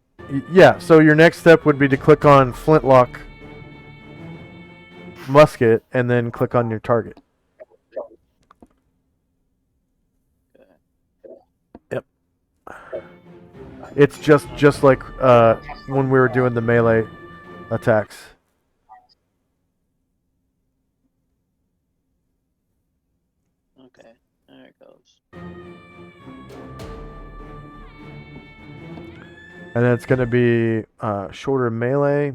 Yeah, so your next step would be to click on Flintlock musket and then click on your target. Yep. It's just like when we were doing the melee attacks. Okay, there it goes. And then it's going to be shorter melee,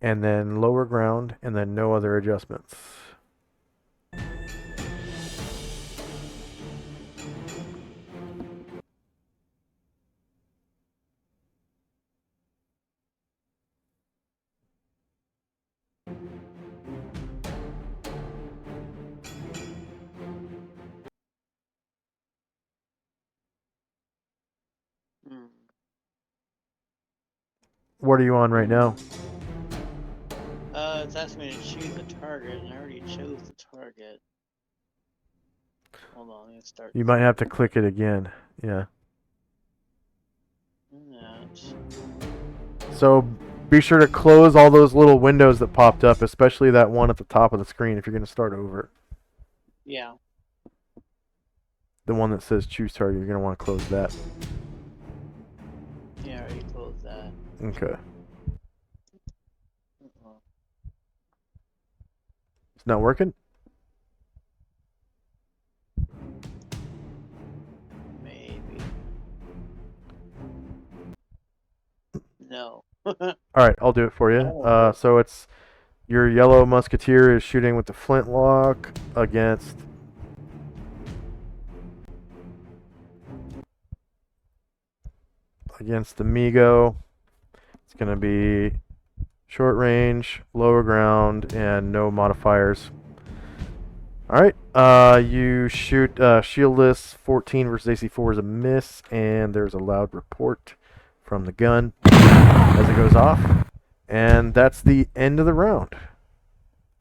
and then lower ground, and then no other adjustments. Hmm. What are you on right now? It's asking me to choose a target, and I already chose the target. Hold on, let me start. You might have to click it again. Yeah. That. So be sure to close all those little windows that popped up, especially that one at the top of the screen if you're going to start over. Yeah. The one that says choose target, you're going to want to close that. Yeah, I already closed that. Okay. Uh-oh. It's not working? Maybe. No. Alright, I'll do it for you. So it's your yellow musketeer is shooting with the flintlock against the Migo. It's going to be short range, lower ground, and no modifiers. Alright, you shoot shieldless. 14 versus AC 4 is a miss, and there's a loud report from the gun as it goes off. And that's the end of the round.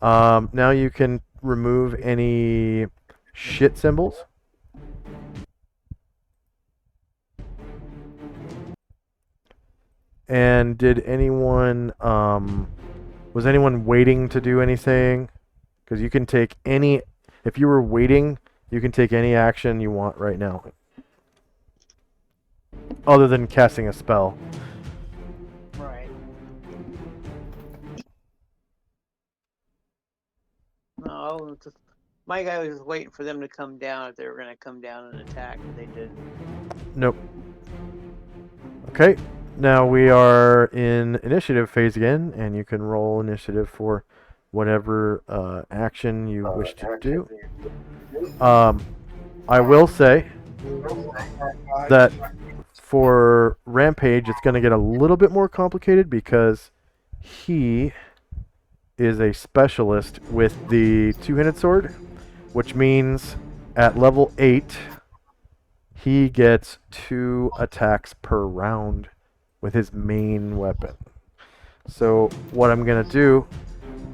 Now you can remove any shit symbols. And did anyone, was anyone waiting to do anything? Because you can take any, if you were waiting, you can take any action you want right now. Other than casting a spell. Right. No, my guy was just waiting for them to come down if they were going to come down and attack, but they didn't. Nope. Okay, now we are in initiative phase again, and you can roll initiative for whatever action you wish to do. I will say that for Rampage, it's going to get a little bit more complicated because he is a specialist with the two-handed sword, which means at level 8, he gets 2 attacks per round with his main weapon. So what I'm going to do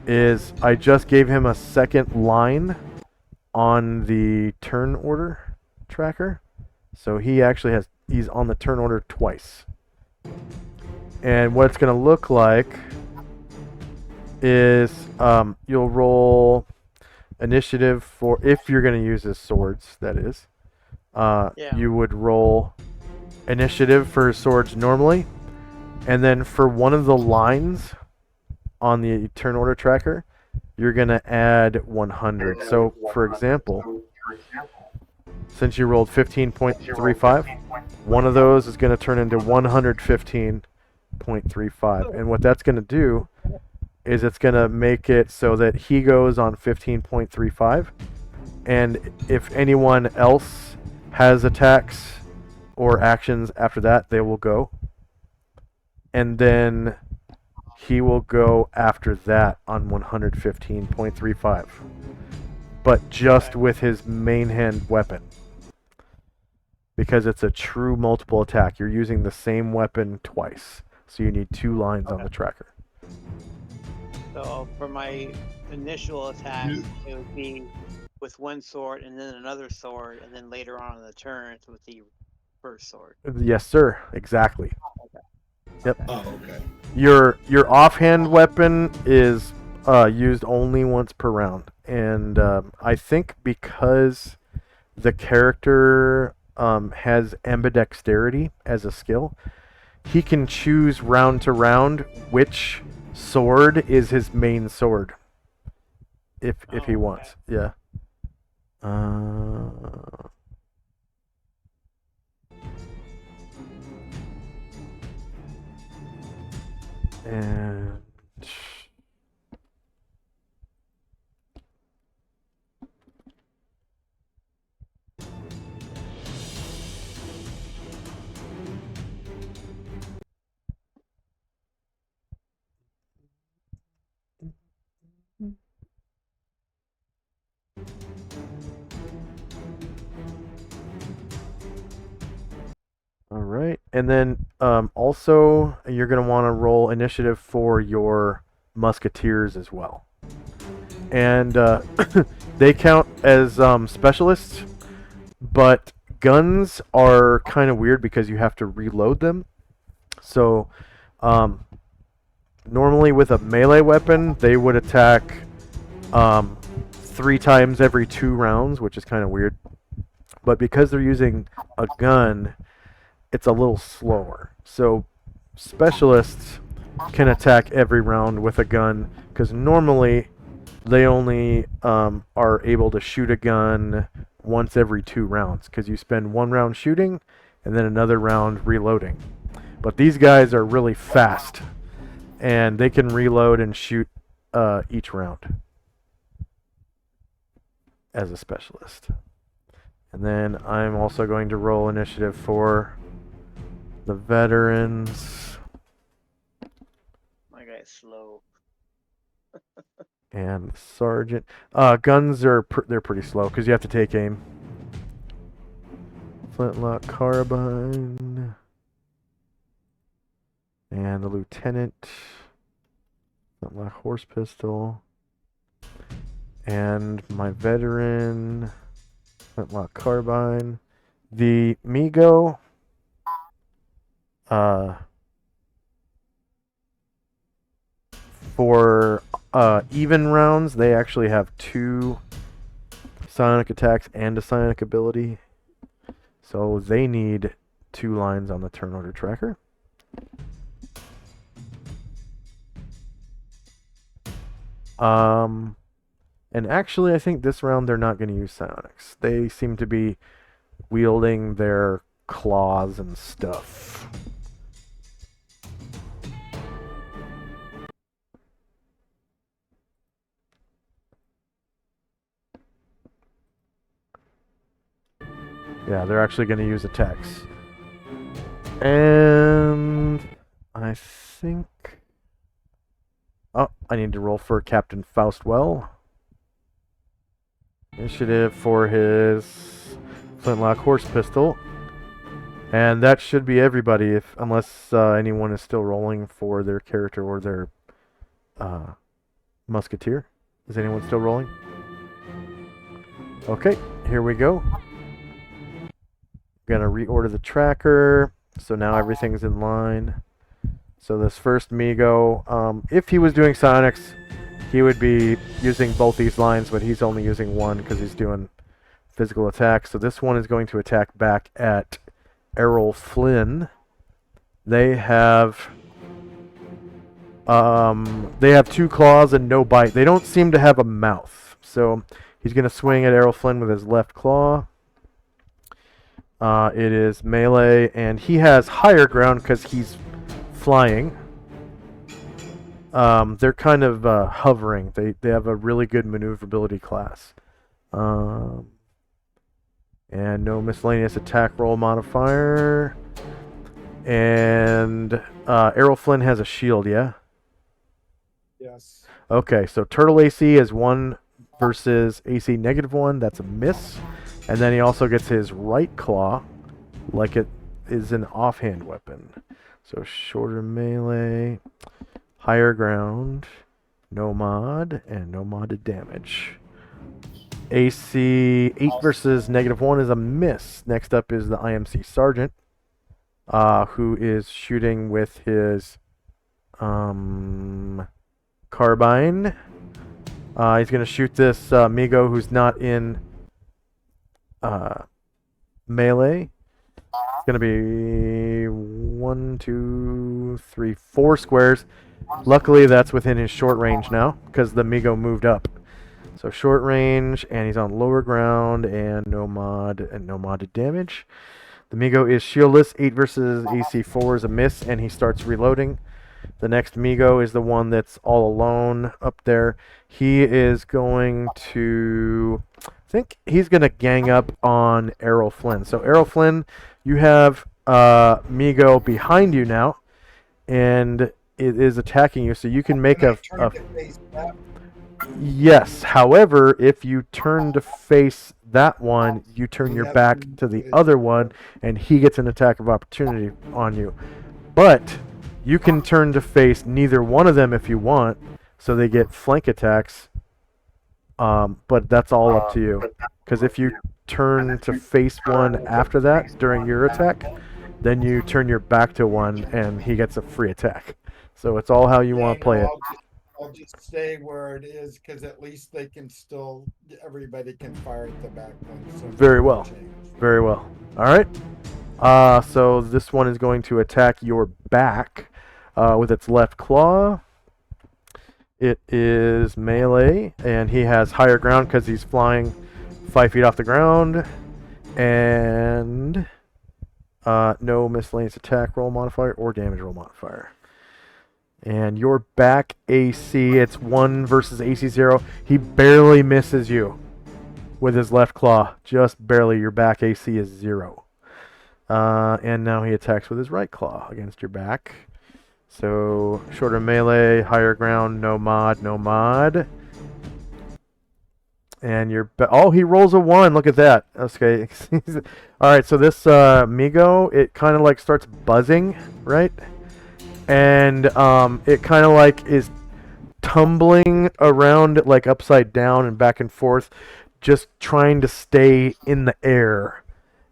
is I just gave him a second line on the turn order tracker, So he actually he's on the turn order twice. And what it's going to look like is you'll roll initiative for, if you're going to use his swords, that is. Yeah. You would roll initiative for his swords normally. And then for one of the lines on the turn order tracker, you're going to add 100. So, for example, since you rolled 15.35, one of those is going to turn into 115.35. And what that's going to do is it's going to make it so that he goes on 15.35. And if anyone else has attacks or actions after that, they will go. And then he will go after that on 115.35. But just with his main hand weapon. Because it's a true multiple attack. You're using the same weapon twice. So you need 2 lines on the tracker. So for my initial attack, it would be with one sword and then another sword, and then later on in the turn with the first sword. Yes, sir. Exactly. Yep. Oh, okay. Your offhand weapon is used only once per round. And I think because the character has ambidexterity as a skill, he can choose round to round which sword is his main sword. If he wants. Yeah. And all right, and then also you're going to want to roll initiative for your musketeers as well, and they count as specialists, but guns are kind of weird because you have to reload them. So normally with a melee weapon, they would attack 3 times every 2 rounds, which is kind of weird. But because they're using a gun, it's a little slower. So specialists can attack every round with a gun because normally they only are able to shoot a gun once every 2 rounds because you spend 1 round shooting and then another round reloading. But these guys are really fast and they can reload and shoot each round as a specialist. And then I'm also going to roll initiative for the veterans. My guy's slow. And sergeant. Guns are they're pretty slow because you have to take aim. Flintlock carbine. And the lieutenant. Flintlock horse pistol. And my veteran. Flintlock carbine. The Migo. For even rounds, they actually have 2 psionic attacks and a psionic ability. So they need 2 lines on the turn order tracker. And actually, I think this round they're not going to use psionics. They seem to be wielding their claws and stuff. Yeah, they're actually going to use attacks. And I think... Oh, I need to roll for Captain Faustwell. Initiative for his Flintlock horse pistol. And that should be everybody, unless anyone is still rolling for their character or their musketeer. Is anyone still rolling? Okay, here we go. Gonna reorder the tracker, so now everything's in line. So this first Migo, if he was doing Sonics, he would be using both these lines, but he's only using one because he's doing physical attack. So this one is going to attack back at Errol Flynn. They have 2 claws and no bite. They don't seem to have a mouth. So he's going to swing at Errol Flynn with his left claw. It is melee, and he has higher ground because he's flying. They're kind of hovering. They have a really good maneuverability class. And no miscellaneous attack roll modifier. And Errol Flynn has a shield, yeah? Yes. Okay, so Turtle AC is 1 versus AC -1. That's a miss. And then he also gets his right claw, like it is an offhand weapon. So shorter melee, higher ground, no mod, and no modded damage. AC 8 versus -1 is a miss. Next up is the IMC Sergeant, who is shooting with his carbine. He's going to shoot this Migo who's not in melee. It's going to be 1, 2, 3, 4 squares. Luckily, that's within his short range now because the Migo moved up. So short range, and he's on lower ground, and no mod, and no modded damage. The Migo is shieldless. 8 versus AC 4 is a miss, and he starts reloading. The next Migo is the one that's all alone up there. He is going to... I think he's going to gang up on Errol Flynn. So Errol Flynn, you have Migo behind you now, and it is attacking you. So you can make a... Yes. However, if you turn to face that one, you turn your back to the other one, and he gets an attack of opportunity on you. But you can turn to face neither one of them if you want, so they get flank attacks. But that's all up to you. Because if you turn to face one after that during your attack, then you turn your back to one, and he gets a free attack. So it's all how you want to play it. I'll just stay where it is because at least they can still, everybody can fire at the back one. So Very well. Very well. All right. So this one is going to attack your back with its left claw. It is melee, and he has higher ground because he's flying 5 feet off the ground. And no miscellaneous attack roll modifier or damage roll modifier. And your back AC, it's 1 versus AC 0. He barely misses you with his left claw. Just barely. Your back AC is 0. And now he attacks with his right claw against your back. So shorter melee, higher ground, no mod, no mod. And your oh, he rolls a 1. Look at that. Okay. All right. So this Migo, it kind of like starts buzzing, right? And it kind of like is tumbling around like upside down and back and forth, just trying to stay in the air,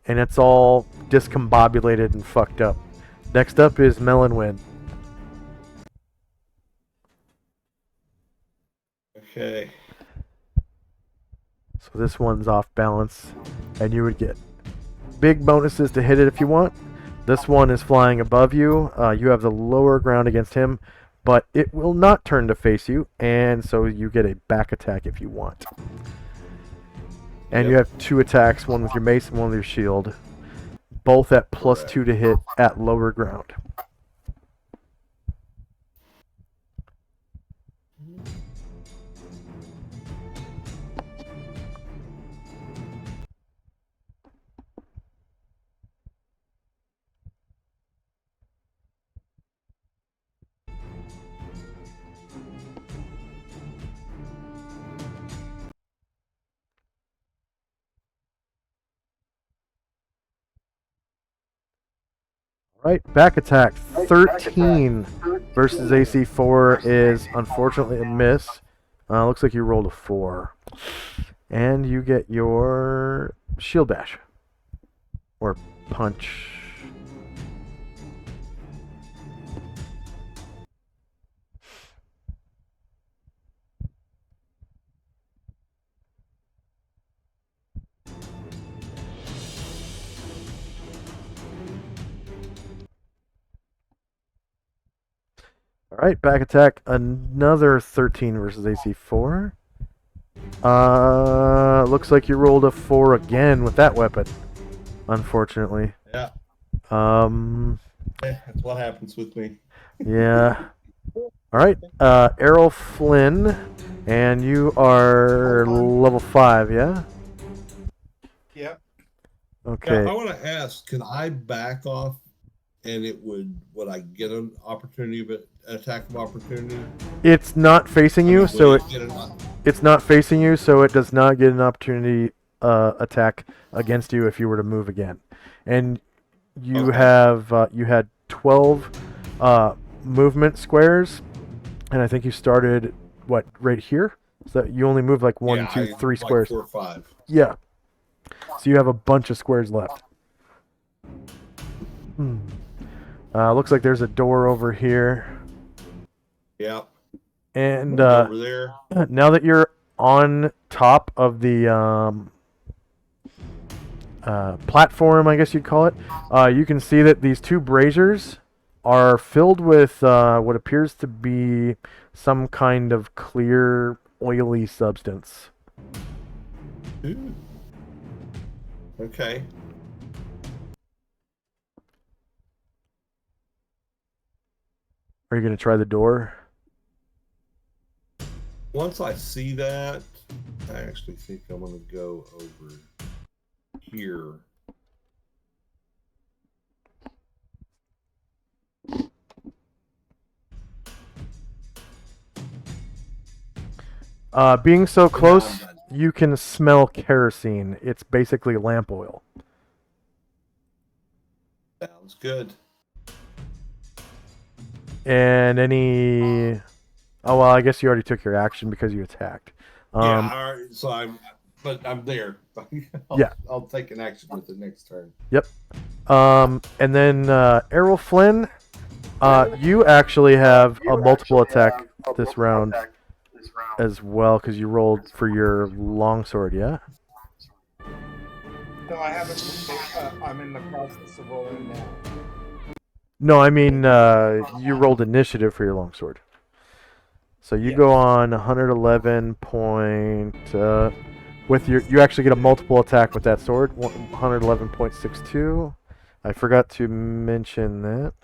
and it's all discombobulated and fucked up. Next up is Melonwind. Okay. So this one's off balance, and you would get big bonuses to hit it if you want. This one is flying above you. You have the lower ground against him, but it will not turn to face you, and so you get a back attack if you want. And you have 2 attacks, one with your mace and one with your shield, both at +2 to hit at lower ground. Right, back attack 13 versus AC 4 is unfortunately a miss. Looks like you rolled a 4. And you get your shield bash. Or punch. All right, back attack. Another 13 versus AC 4. Looks like you rolled a 4 again with that weapon. Unfortunately. Yeah, Um. that's what happens with me. Yeah. All right. Errol Flynn, and you are level 5. Yeah. Yep. Okay. Now, I want to ask, can I back off and would I get an opportunity of an attack of opportunity? It's not facing you, so it's not facing you, so it does not get an opportunity attack against you if you were to move again. And you Okay. have you had 12 movement squares, and I think you started what right here. So you only moved like one, Yeah, two, I- three like squares. 4 or 5. Yeah. So you have a bunch of squares left. Looks like there's a door over here. Yeah. And Over there. now that you're on top of the platform, I guess you'd call it, you can see that these two braziers are filled with what appears to be some kind of clear, oily substance. Ooh. Okay. Are you going to try the door? Once I see that, I actually think I'm going to go over here. Being so now close, I'm done. you can smell kerosene. It's basically lamp oil. Sounds good. And any... Oh, well, I guess you already took your action because you attacked. Yeah, all right, so I'm there. Yeah. I'll take an action with it next turn. Yep. And then Errol Flynn, you actually have a multiple attack this round as well because you rolled for your longsword, yeah? No, I haven't. I'm in the process of rolling now. No, I mean you rolled initiative for your longsword. So you go on 111 point with your. You actually get a multiple attack with that sword. 111.62. I forgot to mention that.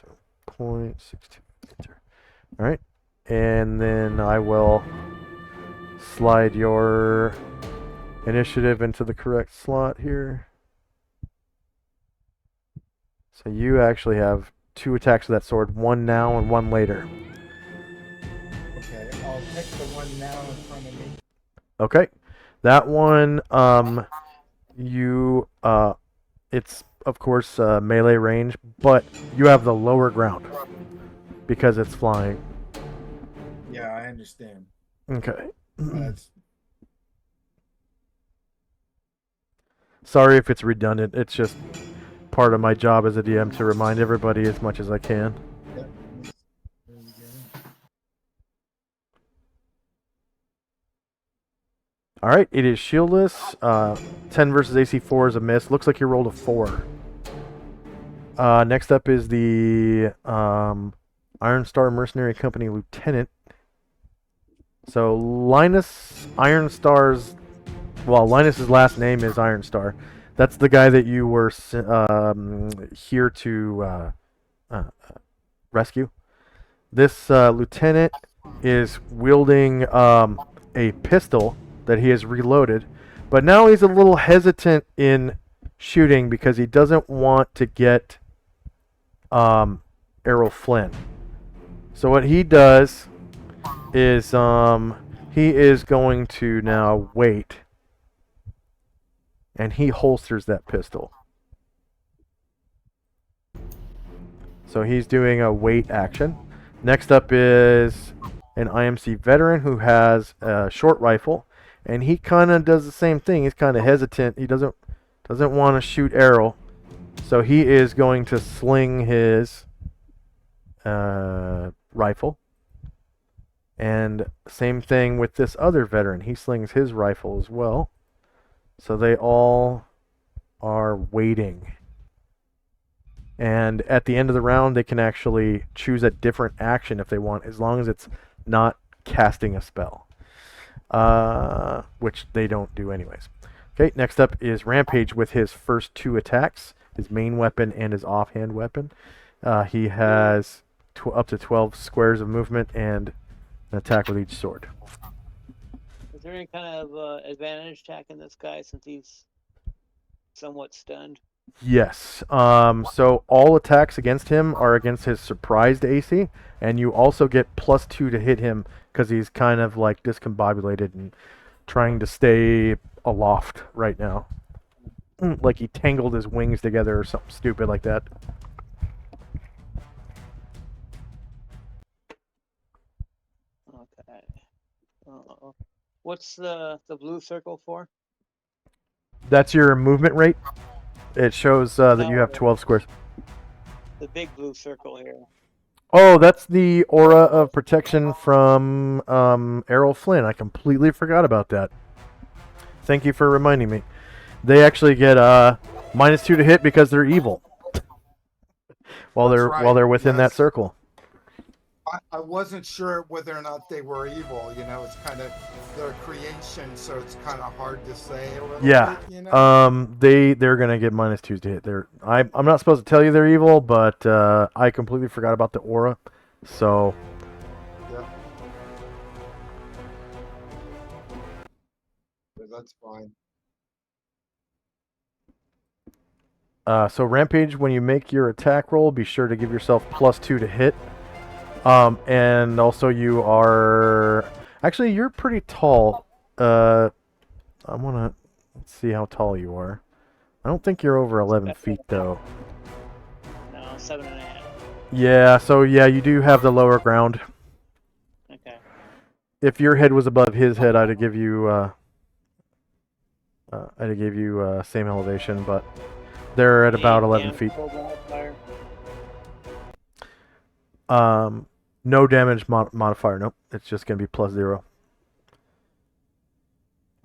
So 0.62. All right, and then I will slide your initiative into the correct slot here. So you actually have 2 attacks with that sword, 1 now and 1 later. Okay, I'll take the one now in front of me. Okay, that one, it's of course melee range, but you have the lower ground because it's flying. Yeah, I understand. Okay. That's Sorry if it's redundant. It's just part of my job as a DM to remind everybody as much as I can. Yep. There we go. All right, it is shieldless. 10 versus AC 4 is a miss. Looks like you rolled a 4. Next up is the Iron Star Mercenary Company Lieutenant. So Linus Ironstar's, well, Linus's last name is Ironstar. That's the guy that you were here to rescue. This lieutenant is wielding a pistol that he has reloaded, but now he's a little hesitant in shooting because he doesn't want to get Errol Flynn. So what he does is he is going to now wait, and he holsters that pistol. So he's doing a wait action. Next up is an IMC veteran who has a short rifle, and he kind of does the same thing. He's kind of hesitant. He doesn't want to shoot Errol, So he is going to sling his rifle. And same thing with this other veteran. He slings his rifle as well. So they all are waiting. And at the end of the round, they can actually choose a different action if they want, as long as it's not casting a spell. Which they don't do anyways. Okay, next up is Rampage with his first 2 attacks, his main weapon and his offhand weapon. He has up to 12 squares of movement and an attack with each sword. Is there any kind of advantage attacking this guy since he's somewhat stunned? Yes. So all attacks against him are against his surprised AC, and you also get +2 to hit him because he's kind of like discombobulated and trying to stay aloft right now. Like he tangled his wings together or something stupid like that. Okay. What's the blue circle for? That's your movement rate. It shows that you have 12 squares. The big blue circle here. Oh, that's the aura of protection from Errol Flynn. I completely forgot about that. Thank you for reminding me. They actually get -2 to hit because they're evil. while they're within that circle. I wasn't sure whether or not they were evil. You know, it's kind of their creation, so it's kind of hard to say a little Yeah. bit. You know? They're gonna get -2 to hit. I'm not supposed to tell you they're evil, but I completely forgot about the aura. So Yeah. That's fine. So Rampage, when you make your attack roll, be sure to give yourself +2 to hit. And also you are... Actually, you're pretty tall. I want to... Let's see how tall you are. I don't think you're over 11 feet, though. No, 7.5. Yeah, so yeah, you do have the lower ground. Okay. If your head was above his head, I'd give you... same elevation, but they're at about 11 feet. No damage modifier. Nope. It's just going to be +0.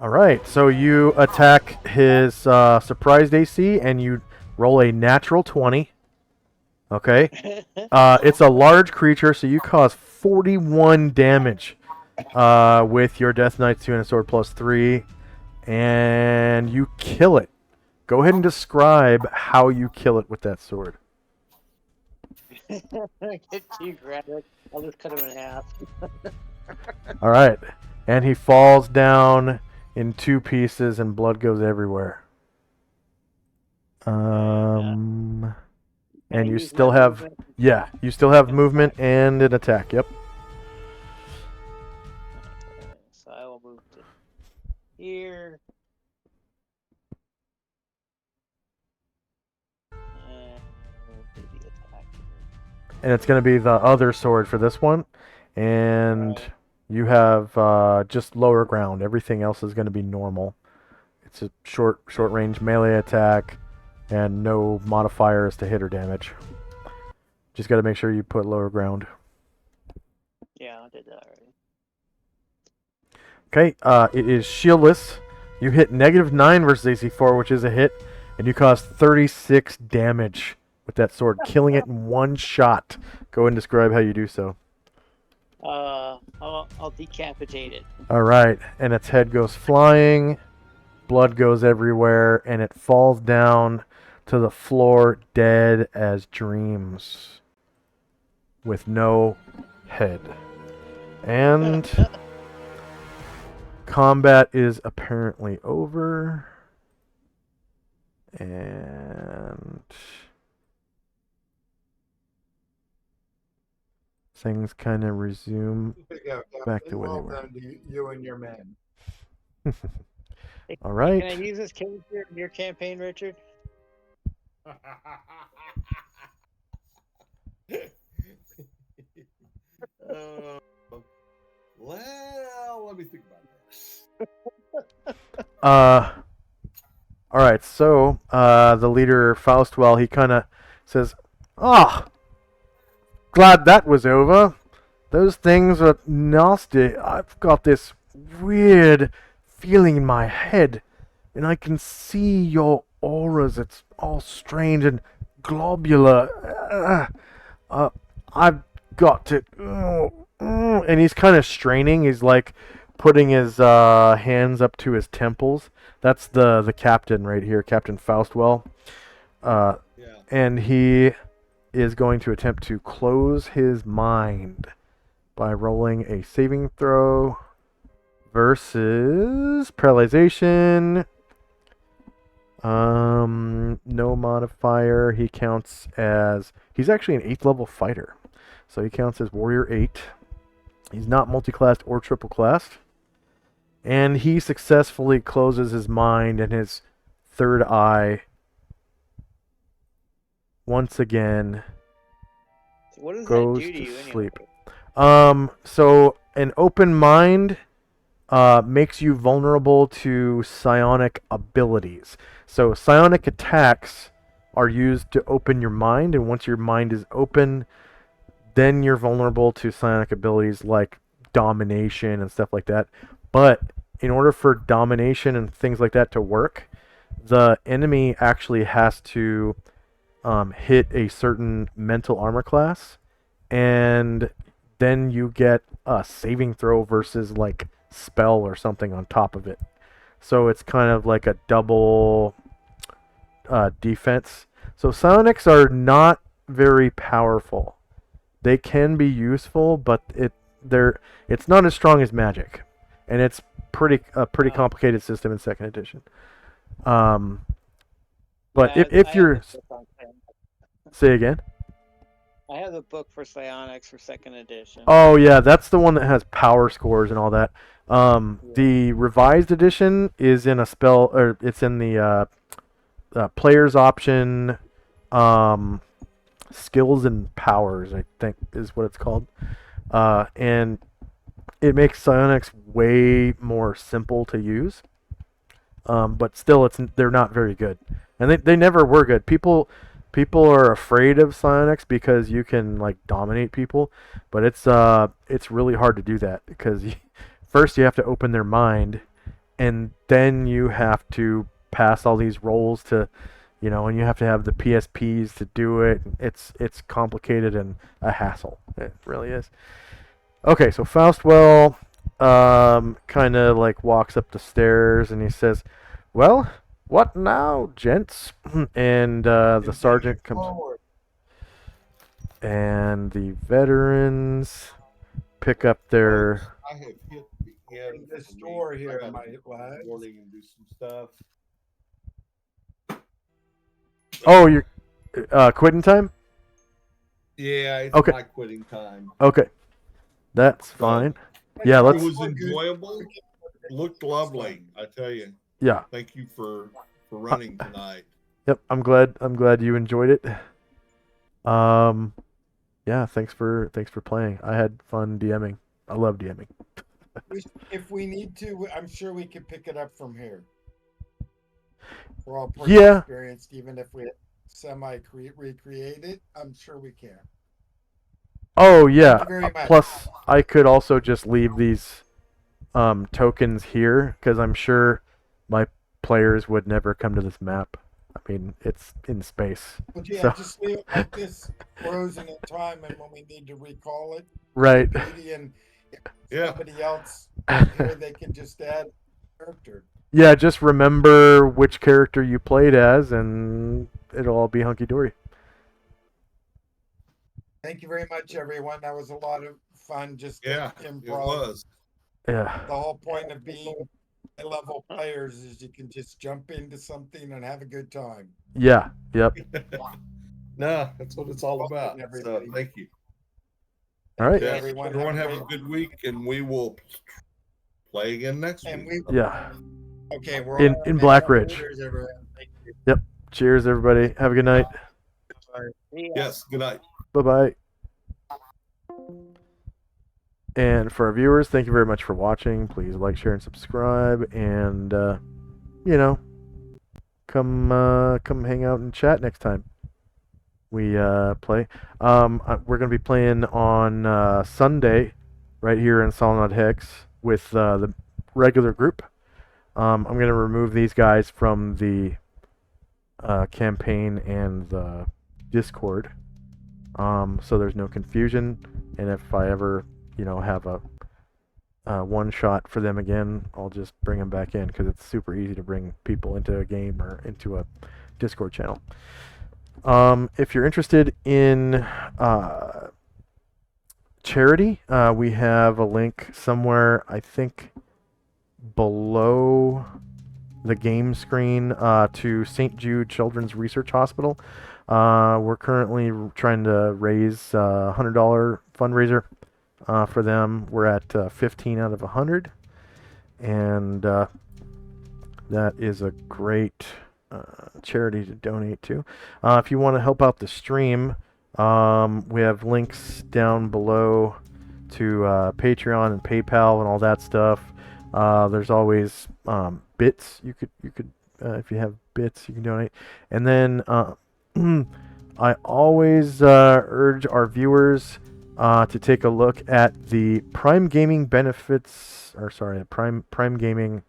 Alright, so you attack his surprised AC, and you roll a natural 20. Okay? It's a large creature, so you cause 41 damage with your Death Knight's 2 and a sword +3, and you kill it. Go ahead and describe how you kill it with that sword. Get you grab it. I'll just cut him in half. All right, and he falls down in 2 pieces, and blood goes everywhere. And you still have, yeah, you still have movement and an attack. Yep. Okay, so I will move to here. And do the attack. And it's going to be the other sword for this one, and you have just lower ground. Everything else is going to be normal. It's a short range melee attack, and no modifiers to hit or damage. Just got to make sure you put lower ground. Yeah, I did that already. Okay, it is shieldless. You hit -9 versus AC4, which is a hit, and you cause 36 damage with that sword, killing it in 1 shot. Go ahead and describe how you do so. I'll decapitate it. All right, and its head goes flying, blood goes everywhere, and it falls down to the floor dead as dreams with no head. And combat is apparently over. And things kind of resume back to where they were. You and your man. All right. Can I use this character in your campaign, Richard? Well, let me think about this. All right, so the leader Faustwell, he kind of says, "Ah, glad that was over. Those things are nasty. I've got this weird feeling in my head, and I can see your auras. It's all strange and globular. I've got to." And he's kind of straining. He's like putting his hands up to his temples. That's the captain right here, Captain Faustwell. Yeah. And he is going to attempt to close his mind by rolling a saving throw versus paralyzation. No modifier. He counts as, he's actually an 8th level fighter, so he counts as warrior 8. He's not multi-classed or triple-classed, and he successfully closes his mind, and his third eye once again What does that goes do to to you anyway? sleep. So an open mind makes you vulnerable to psionic abilities. So psionic attacks are used to open your mind, and once your mind is open, then you're vulnerable to psionic abilities like domination and stuff like that. But in order for domination and things like that to work, the enemy actually has to hit a certain mental armor class, and then you get a saving throw versus like spell or something on top of it. So it's kind of like a double defense. So psionics are not very powerful. They can be useful, but it's not as strong as magic, and it's pretty complicated system in second edition. But Yeah, if I have you're, the book on psionics. say again. I have the book for psionics for second edition. Oh yeah, that's the one that has power scores and all that. The revised edition is in a spell, or it's in the player's option, skills and powers, I think is what it's called. And it makes psionics way more simple to use. But still, they're not very good, and they never were good. People are afraid of psionics because you can like dominate people, but it's really hard to do that because first you have to open their mind, and then you have to pass all these rolls to, and you have to have the PSPs to do it. It's complicated and a hassle. It really is. Okay, so Faustwell kind of like walks up the stairs and he says, "Well, what now, gents?" And the sergeant comes, Forward. and the veterans pick up their. I have hit the end In this of the door meeting. here, I gotta my get lads. morning and do some stuff. Oh, you're quitting time? Yeah, it's Okay. my quitting time. Okay, that's fine. Yeah, It let's. was enjoyable. Looked lovely, I tell you. Yeah. Thank you for running tonight. Yep. I'm glad you enjoyed it. Yeah. Thanks for playing. I had fun DMing. I love DMing. If we need to, I'm sure we can pick it up from here. We're all pretty Yeah. experienced, even if we recreate it. I'm sure we can. Oh yeah. Thank you very much. Plus, I could also just leave these tokens here because I'm sure my players would never come to this map. I mean, it's in space. But yeah, So- just leave it like this, frozen in time, and when we need to recall it, Right. beauty, and if Yeah. somebody else here, they can just add character. Yeah, just remember which character you played as, and it'll all be hunky dory. Thank you very much, everyone. That was a lot of fun. Just Yeah, improv. it was. Yeah. The whole point of being high-level players is you can just jump into something and have a good time. Yeah. Yep. No, that's what it's all Welcome, about. So everybody. thank you. All right. Yeah, Yes, everyone everyone have have a a good week, and we will play again next And week. we Yeah. okay. We're In- all in Black Ridge. Cheers, everyone. Thank you. Cheers, everybody. Have a good night. Bye. Yeah. Yes, good night. Bye bye. And for our viewers, thank you very much for watching. Please like, share, and subscribe. And, come hang out and chat next time we play. We're gonna be playing on Sunday, right here in Solynod Hex with the regular group. I'm gonna remove these guys from the campaign and the Discord, so there's no confusion. And if I ever, have a one shot for them again, I'll just bring them back in because it's super easy to bring people into a game or into a Discord channel. If you're interested in charity, we have a link somewhere, I think, below the game screen to St. Jude Children's Research Hospital. We're currently trying to raise a $100 fundraiser for them. We're at 15 out of 100, and that is a great charity to donate to. If you want to help out the stream, we have links down below to Patreon and PayPal and all that stuff. There's always bits. You could if you have bits, you can donate. And then I always urge our viewers to take a look at the Prime Gaming benefits, or sorry, Prime Gaming.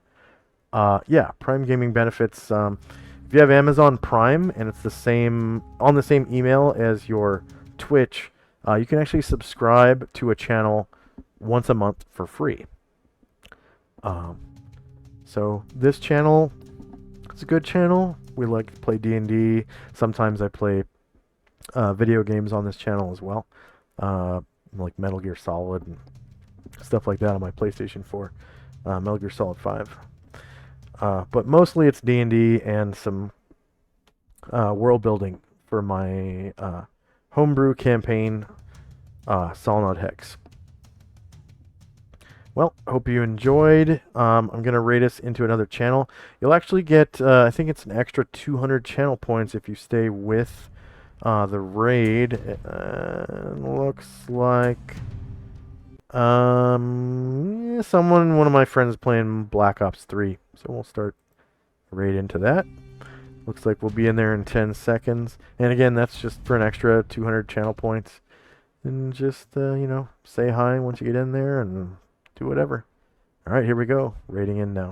Prime Gaming benefits. If you have Amazon Prime and it's on the same email as your Twitch, you can actually subscribe to a channel once a month for free. So this channel, it's a good channel. We like to play D&D. Sometimes I play video games on this channel as well, like Metal Gear Solid and stuff like that on my PlayStation 4, Metal Gear Solid 5. But mostly it's D&D and some world building for my homebrew campaign, Solynod Hex. Well, hope you enjoyed. I'm going to raid us into another channel. You'll actually get, I think it's an extra 200 channel points if you stay with the raid. Looks like one of my friends playing Black Ops 3. So we'll start a raid into that. Looks like we'll be in there in 10 seconds. And again, that's just for an extra 200 channel points. And just, say hi once you get in there and do whatever. All right, here we go. Raiding in now.